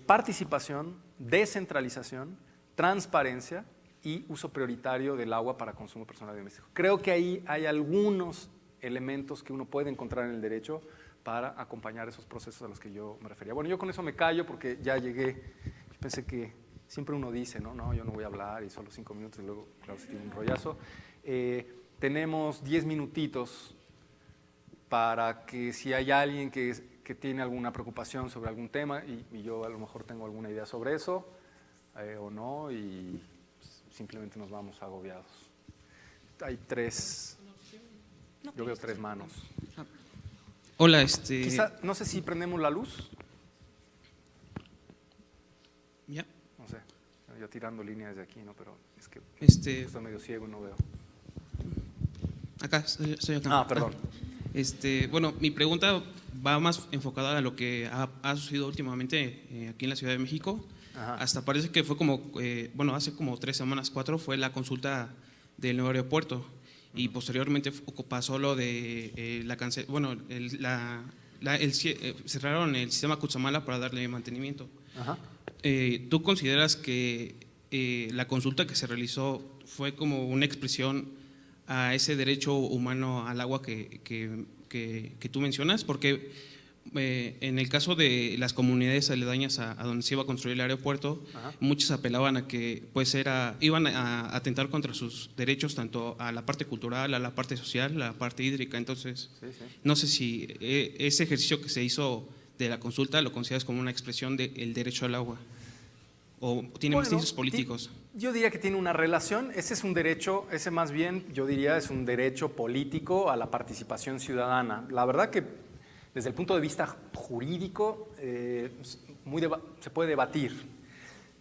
participación, descentralización, transparencia y uso prioritario del agua para consumo personal y doméstico. Creo que ahí hay algunos elementos que uno puede encontrar en el derecho para acompañar esos procesos a los que yo me refería. Bueno, yo con eso me callo porque ya llegué. Yo pensé que siempre uno dice, no, yo no voy a hablar y solo 5 minutos y luego, claro, se tiene un rollazo. Tenemos 10 minutitos para que si hay alguien que tiene alguna preocupación sobre algún tema y yo a lo mejor tengo alguna idea sobre eso o no, y simplemente nos vamos agobiados. Hay 3, yo veo 3 manos. Hola, Quizá, no sé si prendemos la luz. Ya. No sé, yo tirando líneas desde aquí, ¿no? Pero es que estoy medio ciego y no veo. Acá, estoy acá. Perdón. Bueno, mi pregunta va más enfocada a lo que ha sucedido últimamente aquí en la Ciudad de México. Ajá. Hasta parece que fue como, hace como 3 semanas, 4, fue la consulta del nuevo aeropuerto. Y posteriormente pasó lo de cerraron el sistema Cutzamala para darle mantenimiento. Ajá. ¿Tú consideras que la consulta que se realizó fue como una expresión a ese derecho humano al agua que tú mencionas? Porque en el caso de las comunidades aledañas a donde se iba a construir el aeropuerto, Ajá, muchos apelaban a que iban a atentar contra sus derechos, tanto a la parte cultural, a la parte social, a la parte hídrica. Entonces, sí. no sé si ese ejercicio que se hizo de la consulta lo consideras como una expresión del derecho al agua, o tiene más tintes políticos. Yo diría que tiene una relación. Ese es un derecho, ese más bien yo diría es un derecho político a la participación ciudadana. La verdad que desde el punto de vista jurídico se puede debatir,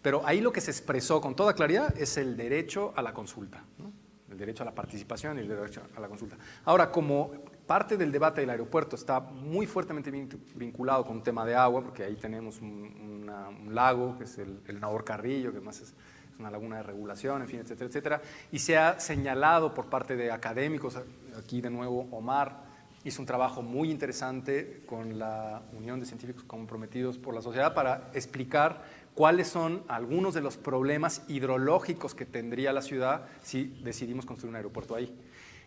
pero ahí lo que se expresó con toda claridad es el derecho a la consulta, ¿no? El derecho a la participación y el derecho a la consulta. Ahora, como parte del debate del aeropuerto está muy fuertemente vinculado con un tema de agua, porque ahí tenemos un lago, que es el Nabor Carrillo, que además es una laguna de regulación, en fin, etcétera, etcétera, y se ha señalado por parte de académicos, aquí de nuevo Omar hizo un trabajo muy interesante con la Unión de Científicos Comprometidos por la Sociedad para explicar cuáles son algunos de los problemas hidrológicos que tendría la ciudad si decidimos construir un aeropuerto ahí.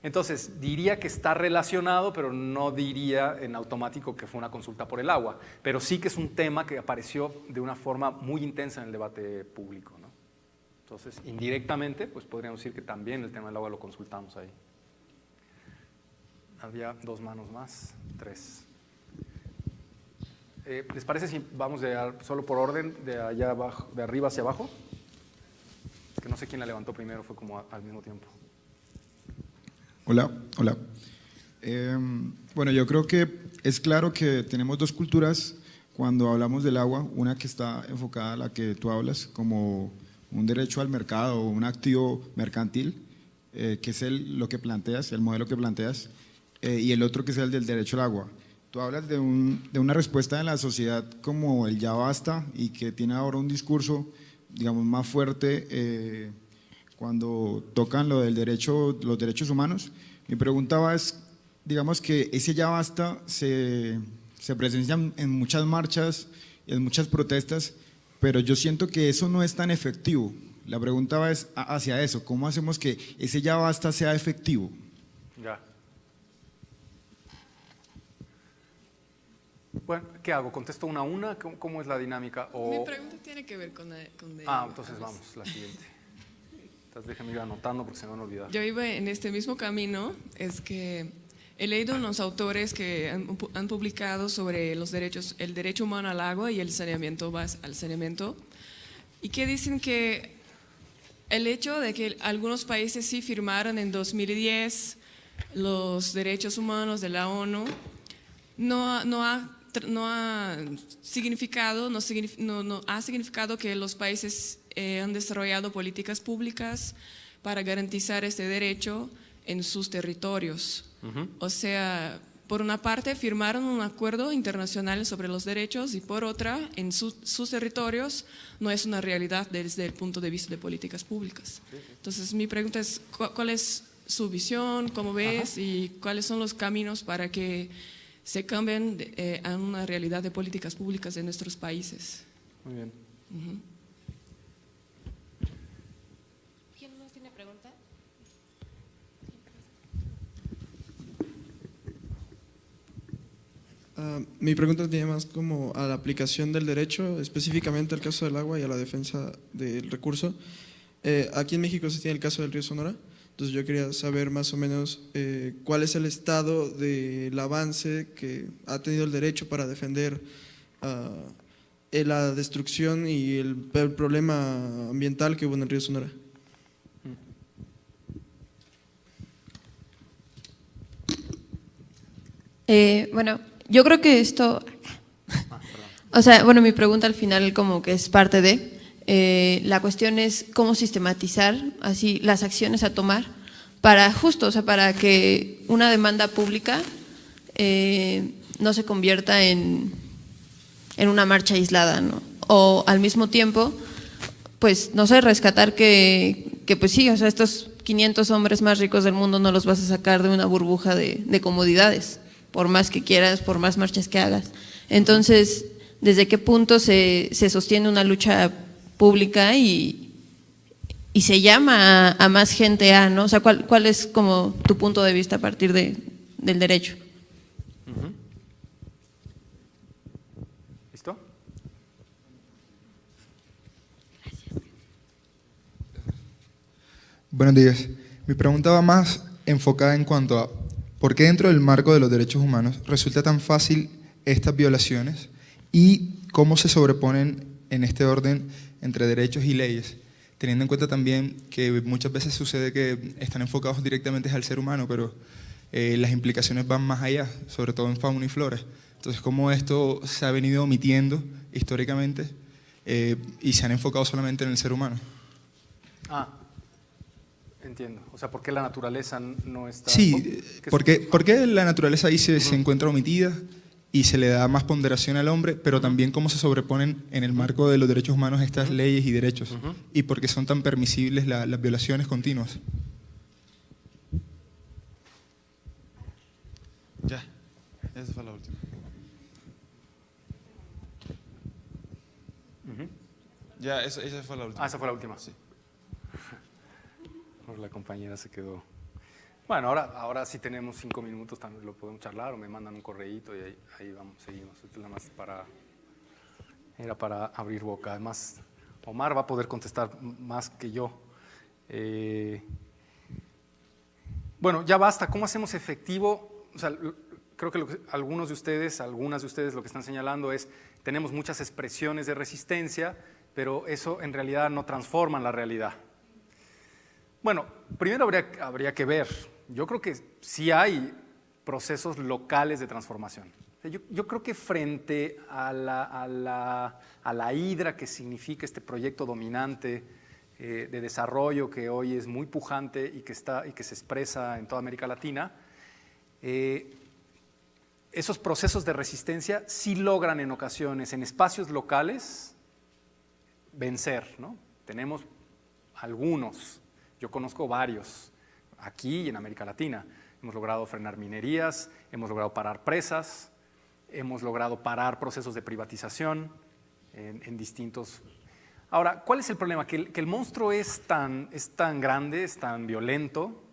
Entonces, diría que está relacionado, pero no diría en automático que fue una consulta por el agua, pero sí que es un tema que apareció de una forma muy intensa en el debate público, ¿no? Entonces, indirectamente, pues podríamos decir que también el tema del agua lo consultamos ahí. Había 2 manos más, 3. ¿Les parece si vamos solo por orden, de allá abajo, de arriba hacia abajo? Es que no sé quién la levantó primero, fue como al mismo tiempo. Hola. Bueno, yo creo que es claro que tenemos 2 culturas cuando hablamos del agua, una que está enfocada a la que tú hablas como un derecho al mercado o un activo mercantil, que es lo que planteas, el modelo que planteas, y el otro que es el del derecho al agua. Tú hablas de una respuesta de la sociedad como el ya basta y que tiene ahora un discurso, digamos, más fuerte cuando tocan lo del los derechos humanos. Mi pregunta es, digamos que ese ya basta se presencia en muchas marchas, en muchas protestas, pero yo siento que eso no es tan efectivo. La pregunta es hacia eso, ¿cómo hacemos que ese ya basta sea efectivo? Ya. Bueno, ¿qué hago? ¿Contesto una a una? ¿Cómo es la dinámica? Mi pregunta tiene que ver con entonces vamos, la siguiente. Entonces déjenme ir anotando porque se me van a olvidar. Yo iba en este mismo camino, es que he leído unos autores que han publicado sobre los derechos, el derecho humano al agua y el saneamiento, y que dicen que el hecho de que algunos países sí firmaron en 2010 los derechos humanos de la ONU no ha significado que los países han desarrollado políticas públicas para garantizar este derecho en sus territorios. O sea, por una parte firmaron un acuerdo internacional sobre los derechos y por otra, en sus territorios no es una realidad desde el punto de vista de políticas públicas. Entonces mi pregunta es, ¿cuál es su visión? ¿Cómo ves? Y cuáles son los caminos para que se cambien a una realidad de políticas públicas en nuestros países. Muy bien. ¿Quién más tiene pregunta? Mi pregunta tiene más como a la aplicación del derecho, específicamente al caso del agua y a la defensa del recurso. Aquí en México se tiene el caso del río Sonora, entonces yo quería saber más o menos cuál es el estado del avance que ha tenido el derecho para defender la destrucción y el problema ambiental que hubo en el río Sonora. Bueno, yo creo que esto, o sea, bueno, mi pregunta al final como que es parte de, la cuestión es cómo sistematizar así las acciones a tomar para justo, o sea, para que una demanda pública no se convierta en una marcha aislada, ¿no? O al mismo tiempo, pues, no sé, rescatar que pues sí, o sea, estos 500 hombres más ricos del mundo no los vas a sacar de una burbuja de comodidades, por más que quieras, por más marchas que hagas. Entonces, ¿desde qué punto se sostiene una lucha pública y se llama a más gente a, ¿no? O sea, ¿cuál es como tu punto de vista a partir del derecho? ¿Listo? Buenos días. Mi pregunta va más enfocada en cuanto a ¿por qué dentro del marco de los derechos humanos resulta tan fácil estas violaciones y cómo se sobreponen en este orden entre derechos y leyes? Teniendo en cuenta también que muchas veces sucede que están enfocados directamente al ser humano, pero las implicaciones van más allá, sobre todo en fauna y flora. Entonces, ¿cómo esto se ha venido omitiendo históricamente y se han enfocado solamente en el ser humano? Entiendo. O sea, ¿por qué la naturaleza no está...? Sí, ¿por qué la naturaleza ahí se encuentra omitida y se le da más ponderación al hombre, pero también cómo se sobreponen en el marco de los derechos humanos estas leyes y derechos? ¿Y por qué son tan permisibles las violaciones continuas? Ya, esa fue la última. Ya, esa fue la última. Esa fue la última. Sí. La compañera se quedó. Bueno, ahora sí tenemos 5 minutos, también lo podemos charlar o me mandan un correíto y ahí vamos, seguimos. Esto es nada más era para abrir boca. Además, Omar va a poder contestar más que yo. Bueno, ya basta. ¿Cómo hacemos efectivo? O sea, creo que algunas de ustedes lo que están señalando es tenemos muchas expresiones de resistencia, pero eso en realidad no transforma la realidad. Bueno, primero habría que ver. Yo creo que sí hay procesos locales de transformación. Yo creo que frente a la hidra que significa este proyecto dominante de desarrollo que hoy es muy pujante y que se expresa en toda América Latina, esos procesos de resistencia sí logran en ocasiones, en espacios locales, vencer, ¿no? Tenemos algunos. Yo conozco varios, aquí y en América Latina. Hemos logrado frenar minerías, hemos logrado parar presas, hemos logrado parar procesos de privatización en distintos... Ahora, ¿cuál es el problema? Que el monstruo es tan grande, es tan violento,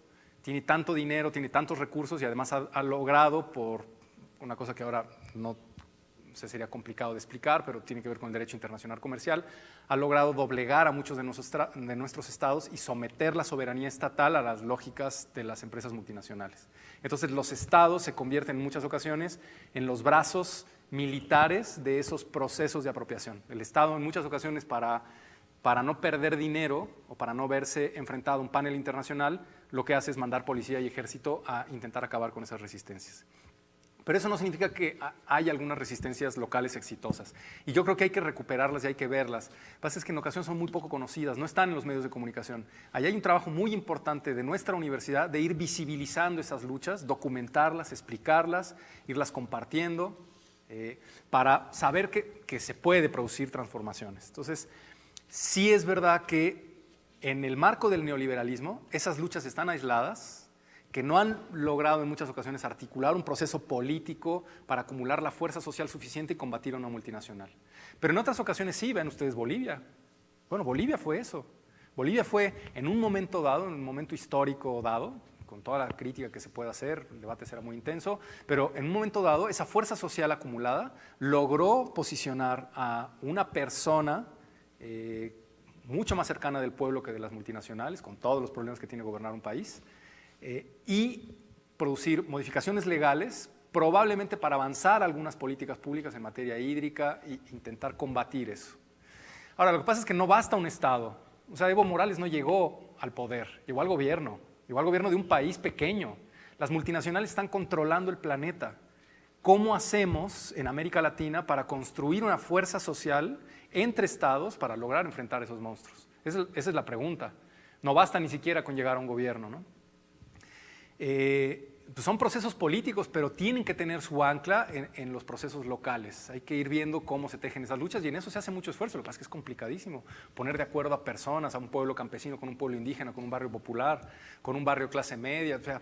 tiene tanto dinero, tiene tantos recursos y además ha logrado, por una cosa que ahora no sería complicado de explicar, pero tiene que ver con el derecho internacional comercial, ha logrado doblegar a muchos de nuestros estados y someter la soberanía estatal a las lógicas de las empresas multinacionales. Entonces los estados se convierten en muchas ocasiones en los brazos militares de esos procesos de apropiación. El Estado en muchas ocasiones para no perder dinero o para no verse enfrentado a un panel internacional, lo que hace es mandar policía y ejército a intentar acabar con esas resistencias. Pero eso no significa que haya algunas resistencias locales exitosas. Y yo creo que hay que recuperarlas y hay que verlas. Lo que pasa es que en ocasiones son muy poco conocidas, no están en los medios de comunicación. Allí hay un trabajo muy importante de nuestra universidad de ir visibilizando esas luchas, documentarlas, explicarlas, irlas compartiendo, para saber que se puede producir transformaciones. Entonces, sí es verdad que en el marco del neoliberalismo esas luchas están aisladas, que no han logrado en muchas ocasiones articular un proceso político para acumular la fuerza social suficiente y combatir a una multinacional. Pero en otras ocasiones sí, vean ustedes Bolivia. Bueno, Bolivia fue eso. Bolivia fue en un momento dado, en un momento histórico dado, con toda la crítica que se puede hacer, el debate será muy intenso, pero en un momento dado esa fuerza social acumulada logró posicionar a una persona mucho más cercana del pueblo que de las multinacionales, con todos los problemas que tiene gobernar un país, y producir modificaciones legales, probablemente para avanzar algunas políticas públicas en materia hídrica e intentar combatir eso. Ahora, lo que pasa es que no basta un Estado. O sea, Evo Morales no llegó al poder, llegó al gobierno de un país pequeño. Las multinacionales están controlando el planeta. ¿Cómo hacemos en América Latina para construir una fuerza social entre estados para lograr enfrentar esos monstruos? Esa es la pregunta. No basta ni siquiera con llegar a un gobierno, ¿no? Pues son procesos políticos, pero tienen que tener su ancla en los procesos locales. Hay que ir viendo cómo se tejen esas luchas y en eso se hace mucho esfuerzo. Lo que pasa es que es complicadísimo poner de acuerdo a personas, a un pueblo campesino con un pueblo indígena, con un barrio popular, con un barrio clase media. O sea,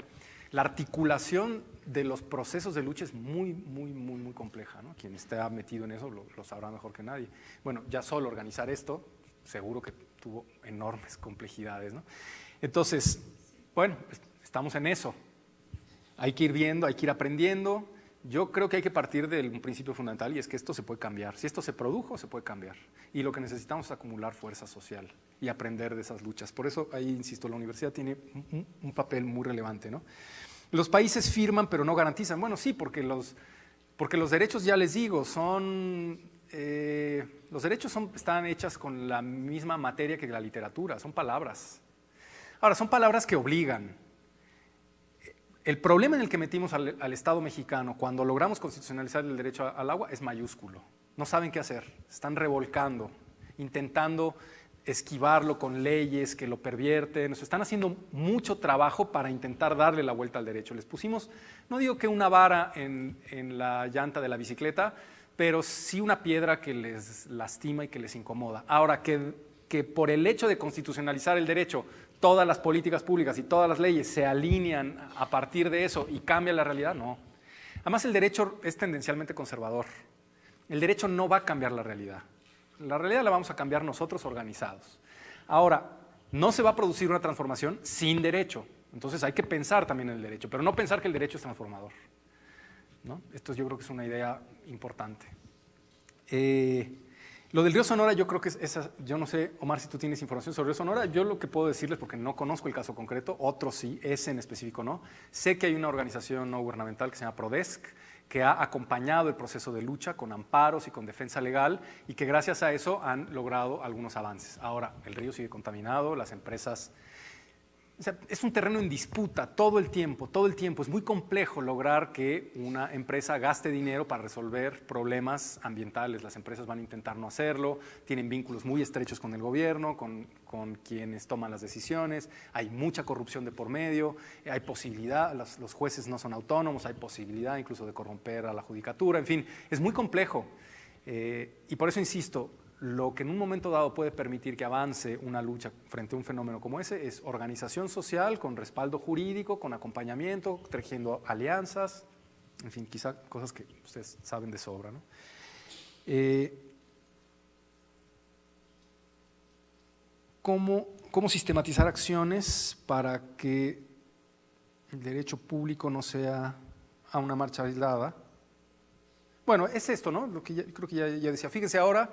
la articulación de los procesos de lucha es muy, muy, muy, muy compleja, ¿no? Quien esté metido en eso lo sabrá mejor que nadie. Bueno, ya solo organizar esto, seguro que tuvo enormes complejidades, ¿no? Entonces, bueno, estamos en eso. Hay que ir viendo, hay que ir aprendiendo. Yo creo que hay que partir de un principio fundamental y es que esto se puede cambiar. Si esto se produjo, se puede cambiar. Y lo que necesitamos es acumular fuerza social y aprender de esas luchas. Por eso, ahí insisto, la universidad tiene un papel muy relevante, ¿no? Los países firman, pero no garantizan. Bueno, sí, porque los derechos, ya les digo, los derechos están hechas con la misma materia que la literatura, son palabras. Ahora, son palabras que obligan. El problema en el que metimos al Estado mexicano cuando logramos constitucionalizar el derecho al agua es mayúsculo. No saben qué hacer, se están revolcando, intentando esquivarlo con leyes que lo pervierten. Nos están haciendo mucho trabajo para intentar darle la vuelta al derecho. Les pusimos, no digo que una vara en la llanta de la bicicleta, pero sí una piedra que les lastima y que les incomoda. Ahora, que por el hecho de constitucionalizar el derecho, todas las políticas públicas y todas las leyes se alinean a partir de eso y cambia la realidad, no. Además, el derecho es tendencialmente conservador. El derecho no va a cambiar la realidad. La realidad la vamos a cambiar nosotros organizados. Ahora, no se va a producir una transformación sin derecho. Entonces hay que pensar también en el derecho, pero no pensar que el derecho es transformador, ¿no? Esto yo creo que es una idea importante. Lo del río Sonora, yo creo que yo no sé, Omar, si tú tienes información sobre el río Sonora. Yo lo que puedo decirles, porque no conozco el caso concreto, otros sí, ese en específico no. Sé que hay una organización no gubernamental que se llama Prodesc, que ha acompañado el proceso de lucha con amparos y con defensa legal y que gracias a eso han logrado algunos avances. Ahora, el río sigue contaminado, las empresas... O sea, es un terreno en disputa todo el tiempo. Es muy complejo lograr que una empresa gaste dinero para resolver problemas ambientales. Las empresas van a intentar no hacerlo, tienen vínculos muy estrechos con el gobierno, con quienes toman las decisiones, hay mucha corrupción de por medio, hay posibilidad, los jueces no son autónomos, hay posibilidad incluso de corromper a la judicatura, en fin, es muy complejo. Y por eso insisto, lo que en un momento dado puede permitir que avance una lucha frente a un fenómeno como ese es organización social con respaldo jurídico, con acompañamiento, tejiendo alianzas, en fin, quizá cosas que ustedes saben de sobra, ¿no? ¿Cómo sistematizar acciones para que el derecho público no sea a una marcha aislada? Bueno, es esto, ¿no? Lo que creo que ya decía. Fíjense ahora,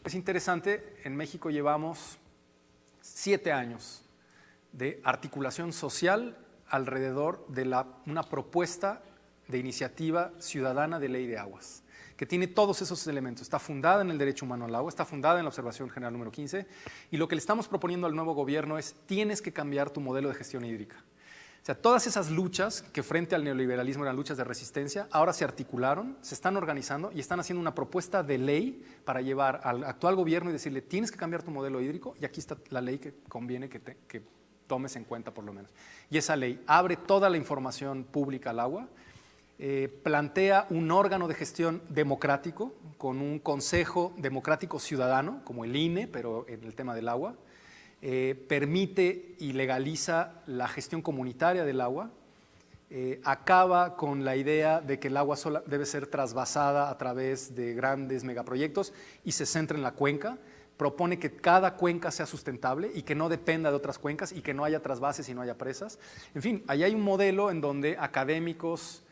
es interesante, en México llevamos 7 años de articulación social alrededor de una propuesta de iniciativa ciudadana de ley de aguas, que tiene todos esos elementos. Está fundada en el derecho humano al agua, está fundada en la Observación General número 15, y lo que le estamos proponiendo al nuevo gobierno es: tienes que cambiar tu modelo de gestión hídrica. O sea, todas esas luchas que frente al neoliberalismo eran luchas de resistencia, ahora se articularon, se están organizando y están haciendo una propuesta de ley para llevar al actual gobierno y decirle: tienes que cambiar tu modelo hídrico, y aquí está la ley que conviene que tomes en cuenta por lo menos. Y esa ley abre toda la información pública al agua, plantea un órgano de gestión democrático con un consejo democrático ciudadano, como el INE, pero en el tema del agua. Permite y legaliza la gestión comunitaria del agua, acaba con la idea de que el agua sola debe ser trasvasada a través de grandes megaproyectos y se centra en la cuenca, propone que cada cuenca sea sustentable y que no dependa de otras cuencas y que no haya trasvases y no haya presas. En fin, ahí hay un modelo en donde académicos,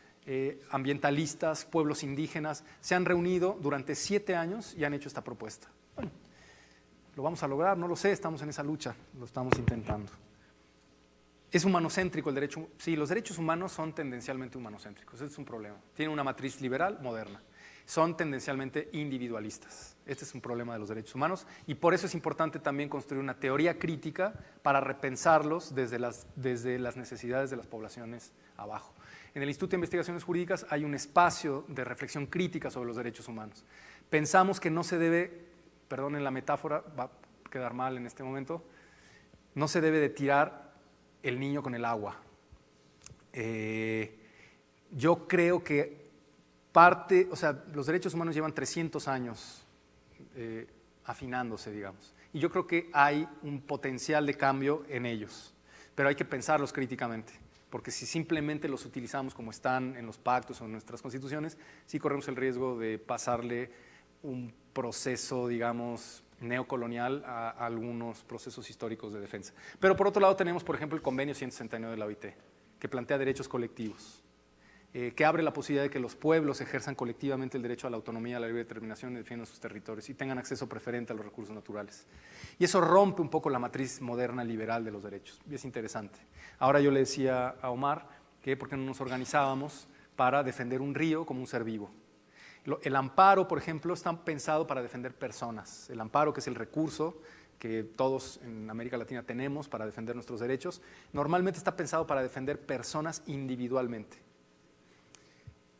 ambientalistas, pueblos indígenas se han reunido durante 7 años y han hecho esta propuesta. Bueno, ¿lo vamos a lograr? No lo sé, estamos en esa lucha, lo estamos intentando. ¿Es humanocéntrico el derecho? Sí, los derechos humanos son tendencialmente humanocéntricos, ese es un problema. Tienen una matriz liberal moderna, son tendencialmente individualistas. Este es un problema de los derechos humanos y por eso es importante también construir una teoría crítica para repensarlos desde las necesidades de las poblaciones abajo. En el Instituto de Investigaciones Jurídicas hay un espacio de reflexión crítica sobre los derechos humanos. Pensamos que no se debe, perdonen la metáfora, va a quedar mal en este momento, no se debe de tirar el niño con el agua. Yo creo que los derechos humanos llevan 300 años afinándose, digamos, y yo creo que hay un potencial de cambio en ellos, pero hay que pensarlos críticamente, porque si simplemente los utilizamos como están en los pactos o en nuestras constituciones, sí corremos el riesgo de pasarle un proceso, digamos, neocolonial a algunos procesos históricos de defensa. Pero por otro lado tenemos, por ejemplo, el Convenio 169 de la OIT, que plantea derechos colectivos, que abre la posibilidad de que los pueblos ejerzan colectivamente el derecho a la autonomía, a la libre determinación y defiendan sus territorios y tengan acceso preferente a los recursos naturales. Y eso rompe un poco la matriz moderna liberal de los derechos, y es interesante. Ahora yo le decía a Omar que por qué no nos organizábamos para defender un río como un ser vivo. El amparo, por ejemplo, está pensado para defender personas. El amparo, que es el recurso que todos en América Latina tenemos para defender nuestros derechos, normalmente está pensado para defender personas individualmente.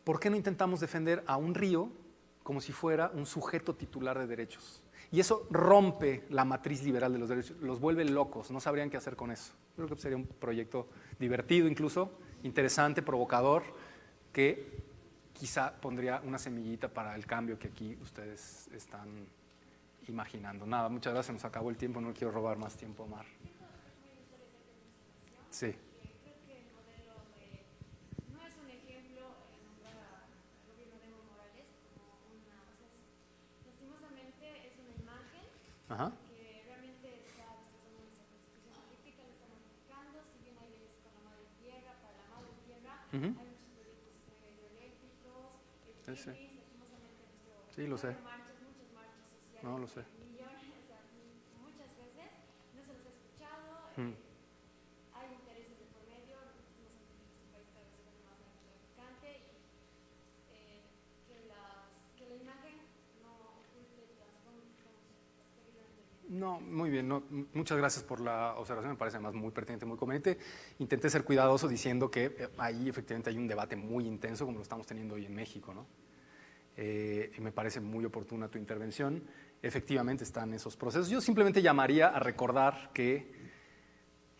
¿Por qué no intentamos defender a un río como si fuera un sujeto titular de derechos? Y eso rompe la matriz liberal de los derechos, los vuelve locos, no sabrían qué hacer con eso. Creo que sería un proyecto divertido incluso, interesante, provocador, que quizá pondría una semillita para el cambio que aquí ustedes están imaginando. Nada, muchas gracias, nos acabó el tiempo, no quiero robar más tiempo, Omar. Sí. Ajá. Que realmente está destrozando nuestra constitución política, la está modificando, si bien hay leyes para la madre tierra, hay muchos proyectos hidroeléctricos, lastimosamente sí, lo sé. muchas marchas sociales, no lo sé. Millones, o sea, muchas veces no se los ha escuchado, hay intereses de por medio, lastimosamente nuestro país cada vez se vuelve más narcotraficante y que la imagen no oculte el trasfondo. No, muy bien, no, muchas gracias por la observación, me parece además muy pertinente, muy conveniente. Intenté ser cuidadoso diciendo que ahí efectivamente hay un debate muy intenso como lo estamos teniendo hoy en México, ¿no? Y me parece muy oportuna tu intervención. Efectivamente están esos procesos. Yo simplemente llamaría a recordar que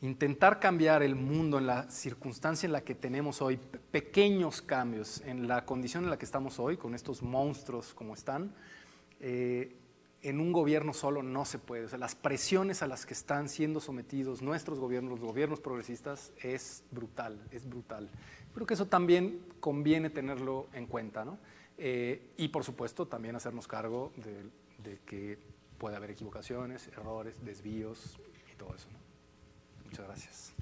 intentar cambiar el mundo en la circunstancia en la que tenemos hoy, pequeños cambios en la condición en la que estamos hoy, con estos monstruos como están, en un gobierno solo no se puede. O sea, las presiones a las que están siendo sometidos nuestros gobiernos, los gobiernos progresistas, es brutal, es brutal. Creo que eso también conviene tenerlo en cuenta, ¿no? Y por supuesto también hacernos cargo de que puede haber equivocaciones, errores, desvíos y todo eso, ¿no? Muchas gracias.